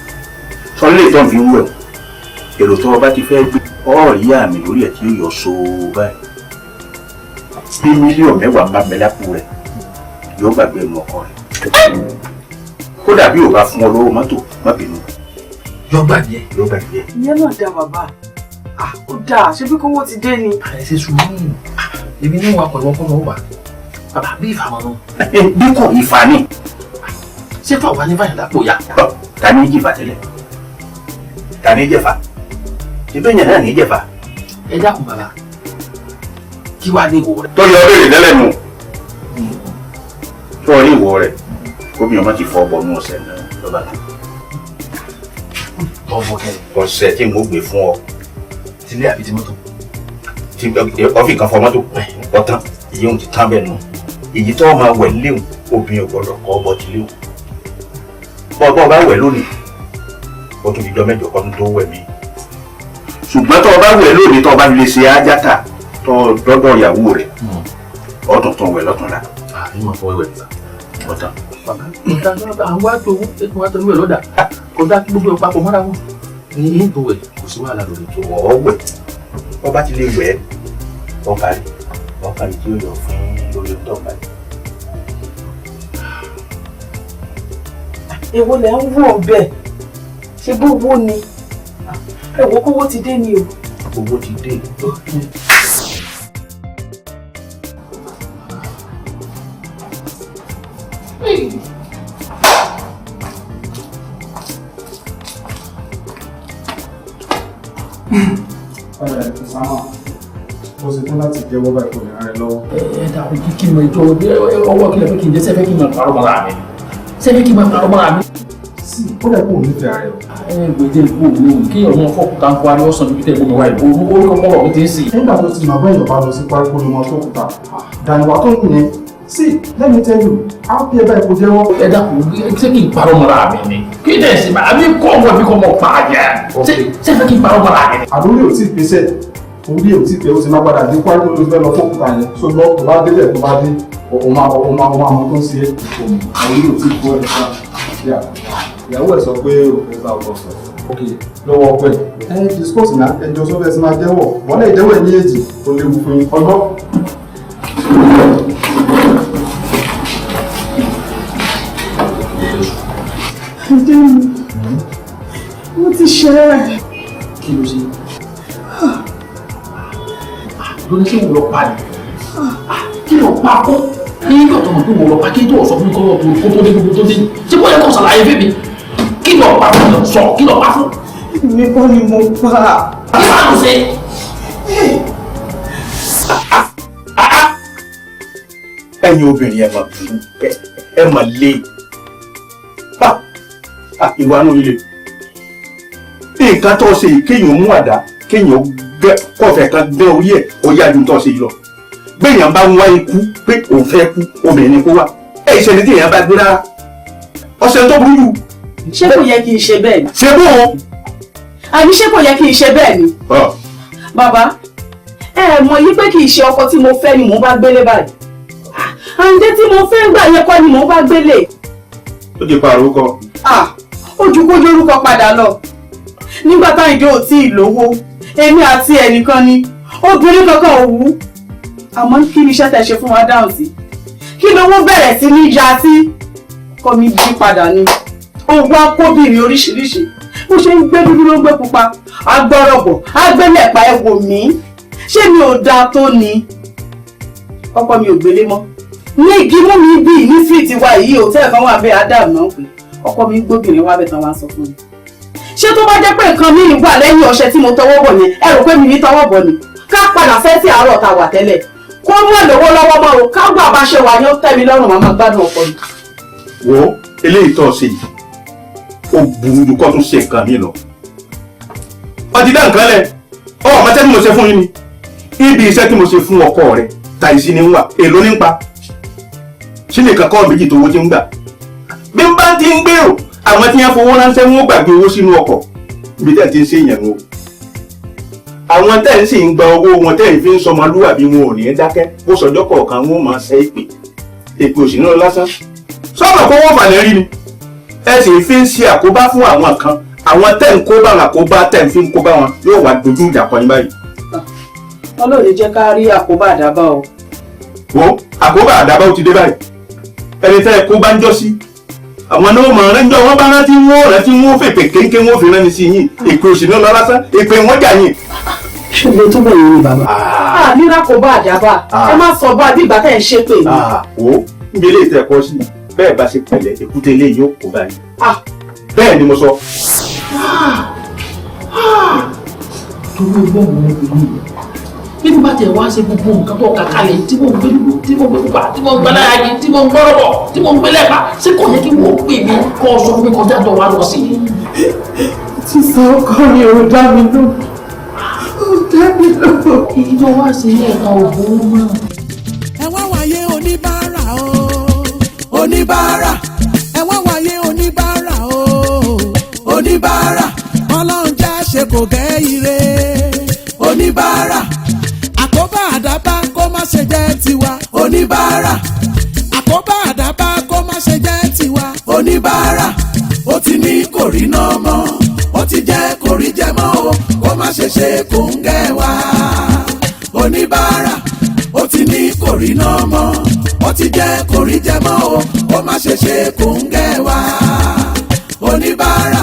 sọ́lé ìtọ́ fi ń wẹ̀ èrò tó ọba ti fẹ́ gbé ọ̀rọ̀ yí àmì lórí ẹ̀ tí ó yọ sóó báyìí bí mílíọ̀nù mẹ́wàá ń bá bẹ lápò rẹ̀ yóò gbàgbé ẹnu ọkọ rẹ̀ kódà bí ò bá fún ọ lọ́wọ́ mọ́tò má bínú. yóò gbàgbé ìyẹn náà dá bàbá ó dáa ṣé bí kówó ti dé ni. ẹ ṣe sùúrù èmi ní wà pẹ̀lú ọkọ náà wà bàbá bí ìfàmọ́ náà. bí kò ìfà ni. ṣé fà wà ní báyìí lápò yá. ta ni jìfà tẹ́lẹ̀ ta ni jẹ̀fà ìbéèyàn náà ní jẹ̀fà. ẹ dákun bàbá kí wàá ní ìwò rẹ. tó yọ béèrè lẹ́lẹ́nu tó rí ìwọ rẹ̀ gómìnà má ti fọ ọbọ ní ọ̀sẹ̀ náà lọ́ba tó. ọmọ kẹrin. ọ̀sẹ̀ tí mo gbé fún ọ. tilé àbí ti mọ́tò. ọ̀fìn kan fọ mọ́tò ọ̀tán èyí ò ti tán bẹ́ẹ̀ nù èyí tó máa wẹ̀ léwu obìnrin ọ̀gbọ̀dọ̀ kọ́ ọbọ̀ ti léwu. bọ́ọ̀ bá wẹ̀ lónìí ó tún di jọ mẹ́jọ kọ́dún tó wẹ̀ mí. ṣùgbọ́n tó o bá wẹ̀ lónìí tó o bá fi lè ṣe ájátà tó dọ́dọ̀ ìyàwó rẹ̀ ọ̀tún tó wẹ̀ lọ́tún la. àyùmọ̀ fọwọ́ ìwẹ̀ nígbà. ọ̀tán. àwọn wá tó wá tó wẹ̀ lọ́dà kò dá kí gbogbo papọ̀ mọ́ra wọn. ní ètò wẹ̀ kò sí wàhálà lórí tó wọ́ wẹ̀ wọ́n bá ti lè wẹ̀ ọ̀parí tí ó yọ fún lórí ọ̀tọ̀ ọ̀parí. èwo lẹ ń wọ̀ bẹ́ẹ̀ ṣe bó owó ni ẹ̀wọ́ kówó ti dé ni o. owó ti dé. mo ṣe tán láti jẹ́wọ́ báyìí kò ní ara ẹ lọ́wọ́. ẹ dàbí kí n mọ ìjọ ọwọ́ kí lè fẹ́ kí n jẹ́ sẹ́fẹ́ kí n máa parọ́ mọ́ra mi sẹ́fẹ́ kí n máa parọ́ mọ́ra mi. sí ó dẹ̀ kó o nífẹ̀ẹ́ ara ẹ o. ẹ gbèdé ìbò mi kí ọmọ fọkùtà ń parí ọ̀sán níbi tẹ́ gbómi wá ìbò orúkọ mọ́rọ̀ mi ti ń sìn. nígbà tó ti mọ̀ bẹ́ẹ̀ yọ̀bá lọ sí páríkó ló mọ tó kúta dànùwà tó ń yẹn sí let me tell you á bí ẹ báyìí kò jẹ́wọ́. ẹ dákun ṣé kí n parọ́ mọ́ra mi ni kí dẹ̀ sí ma àbí kọ́ ọmọ mi kọ́ ọmọ pààyà sẹ́fẹ́ kí n parọ́ mọ́ra mi ni. àdúrà ò tí ì pèsè orí ò tí ì pé ó ti máa padà dé páríkó ló fẹ́ lọ fókùtà yẹn so lọ tó bá délẹ̀ tó bá dé òun máa mọ tó ń ṣe é àwọn orí ò tí ì gbọ́ ẹ̀ sáà ìyàwó ẹ̀ sọ pé òfin bá ọkọ sọ ok lọ́wọ́ ọkọ ẹ̀ discourse náà ẹjọ́ sọ́fẹ́ sí máa jẹ́wọ́ wọ́n lè jẹ́wọ́ ẹ̀ ní èjì tó léwu fún yín ọgbọ́n. Adé mi, mo ti ṣe é. Kí ló ṣe? Lóní kí wọ́n lọ pa ni. Kí lọ pa kó? Ní ìgbà tó mọ̀ pé wọ́n lọ pa kí tó sọ fún mi kó tó dé gbogbo tó dé. Ṣé kò yẹ kó ṣàlàyé fún mi? Kí lọ pa fún mi? Sọ kí lọ pa fún? Mi kọ́ ni mo pa. Kí máa lọ sí? Ẹ̀yin obìnrin ẹ máa burú ẹ máa lé ìwà nù ilé nǹkan tó ṣe yìí kéèyàn mú àdá kéèyàn kọfẹ kan gbé orí ẹ ó yá ju tó ṣe yìí lọ gbẹ̀yàn bá ń wá ikú pé òun fẹ́ kú obìnrin kó wá ẹ ìṣẹ̀lẹ̀ tí èèyàn bá gbé rárá ọ̀sẹ̀ tó burú jù. ṣé kò yẹ kí n ṣe bẹ́ẹ̀ ni. ṣé bó o. àní ṣé kò yẹ kí n ṣe bẹ́ẹ̀ ni. bàbá ẹ mọ̀ yí pé kì í ṣe ọkọ tí mo fẹ́ ni mò ń bá gbélé báyìí àǹdé tí mo fẹ́ gbà yẹn kọ́ ni mò ń bá gbélé. ó ti pààrọ̀ orúkọ. ojú kójú orúkọ padà lọ nígbà táyìndé ò tí ì lówó èmi àti ẹnìkan ni obìnrin kankan ò wú àmọ́ kí ni iṣẹ́ tẹ́ ṣe fún wa dáhùn sí kí lówó bẹ̀rẹ̀ sí ní ya sí kọ́ mi jí padà ni owó akóbìnrin oríṣiríṣi bó ṣe ń gbé dúdú ló ń gbé pupa agbọ́rọ̀bọ̀ agbẹ́lẹ̀pá ẹ wò mí ṣé mi ò dáa tó ni ọkọ mi ò gbélé mọ́ ní ìgímú mi bí ní street wa yìí hòtẹ́ẹ̀lì kan wà bẹ́ẹ̀ Adam náà pé ọkọ mi gbóbìnrin wá bẹ́ẹ̀ tán wá sọ fún mi. ṣé tó bá jẹ́ pé nǹkan mi wà lẹ́yìn ọṣẹ tí mo tọwọ́ bọ̀ yẹn ẹ rò pé mi ní tọwọ́ bọ̀ ni ká padà sẹ́sì àárọ̀ ta wà tẹ́lẹ̀ kó mú ẹ̀lọ́wọ́ lọ́wọ́ mọ́ o ká gbà bá ṣe wà ní ó tẹ́ mi lọ́rùn màmá gbádùn ọkọ mi. wo eléyìí tó ṣe yìí ó burú ju kó tún ṣe nǹkan mi lọ. ọtí dá nǹkan lẹ ọmọ tẹ́ tí mo ṣe fún yín ni ibi iṣẹ́ tí mo ṣe fún ọkọ rẹ tàìsí ni ń wà èló ní ń pa sílẹ̀ kankan méjì tó owó ti ń gbà bí n bá ti ń gbèrò àwọn tí wọ́n fowó ránṣẹ́ wọn ó gbàgbé owó sínú ọkọ̀ ibi tẹ́ ti ń ṣe ìyẹn o àwọn tẹ́ ń sì ń gba owó wọn tẹ́ ń fi ń sọmọlúwàbí wọn ò ní dákẹ́ ó sọjọ́ kọ̀ọ̀kan wọn ó máa ṣe èpè òsì náà lásán sọ́nà kó wọ́n fàlẹ́ rí ni ẹ sì fi ń ṣe àkóbá fún àwọn kan àwọn tẹ́ ń kó bá wọn àkóbá tẹ́ ń fi ń kó bá wọn yóò wá dojú ìjà kọ ní báyìí. Ọlọ́run jẹ́ ká rí àkóbá àdábá o. wo àkóbá àdábá ó ti dé báyìí ẹni tẹ́ ẹ kó bá ń jọ sí àwọn náà mọ̀ ọ́n jọ wọ́n bá rántí wọ́n fèpè kéńké wọ́n fi rán ni sí yín èpè òsì náà lọ lásán èpè wọ́n jà yín. ṣùgbọ́n tó bọ̀ yín ni bàbá. nira kò bá àdábà ẹ má sọ bá bí ìgbà tẹ̀ ń ṣe pé mi. o níbi ilé ìtẹ̀ ẹ̀kọ́ sí bẹ́ẹ̀ bá ṣe pẹ̀lẹ́ èkúté ilé yóò kó báyìí. bẹ́ẹ̀ ni mo sọ. torí ọgbọ́n mi ní ìlú bí mo bá tẹ̀ wá ṣe gbogbo nǹkan tó kà kalẹ̀ tí mo ń gbé dúró tí mo ń gbé pupa tí mo ń gbé láyà tí mo ń gbọ́rọ̀ bọ̀ tí mo ń gbé lẹ́pa ṣé kò yẹ kí wọ́n pè mí kọ́ sọ fún mi kọjá tó wá lọ sí i. sísọ ọkọ mi ò dá mi lóhùn ò dá mi lóhùn. èyí tó wá sí ilé ẹ̀ka òògùn náà. ẹ wá wáyé oníbàárà o oníbàárà ẹ wá wáyé oníbàárà o oníbàárà ọlọ́run já ṣe kò gẹ́ ire oníbàárà àkóbá àdábá kó má ṣe jẹ́ tiwa oníbàárà àkóbá àdábá kó má ṣe jẹ́ tiwa oníbàárà ó ti ní kò rí náà mọ́ ó ti jẹ́ kò rí jẹ mọ́ o kó má ṣe ṣe kò ń gẹ́ wa oníbàárà ó ti ní kò rí náà mọ́ ó ti jẹ́ kò rí jẹ mọ́ o kó má ṣe ṣe kò ń gẹ́ wa oníbàárà.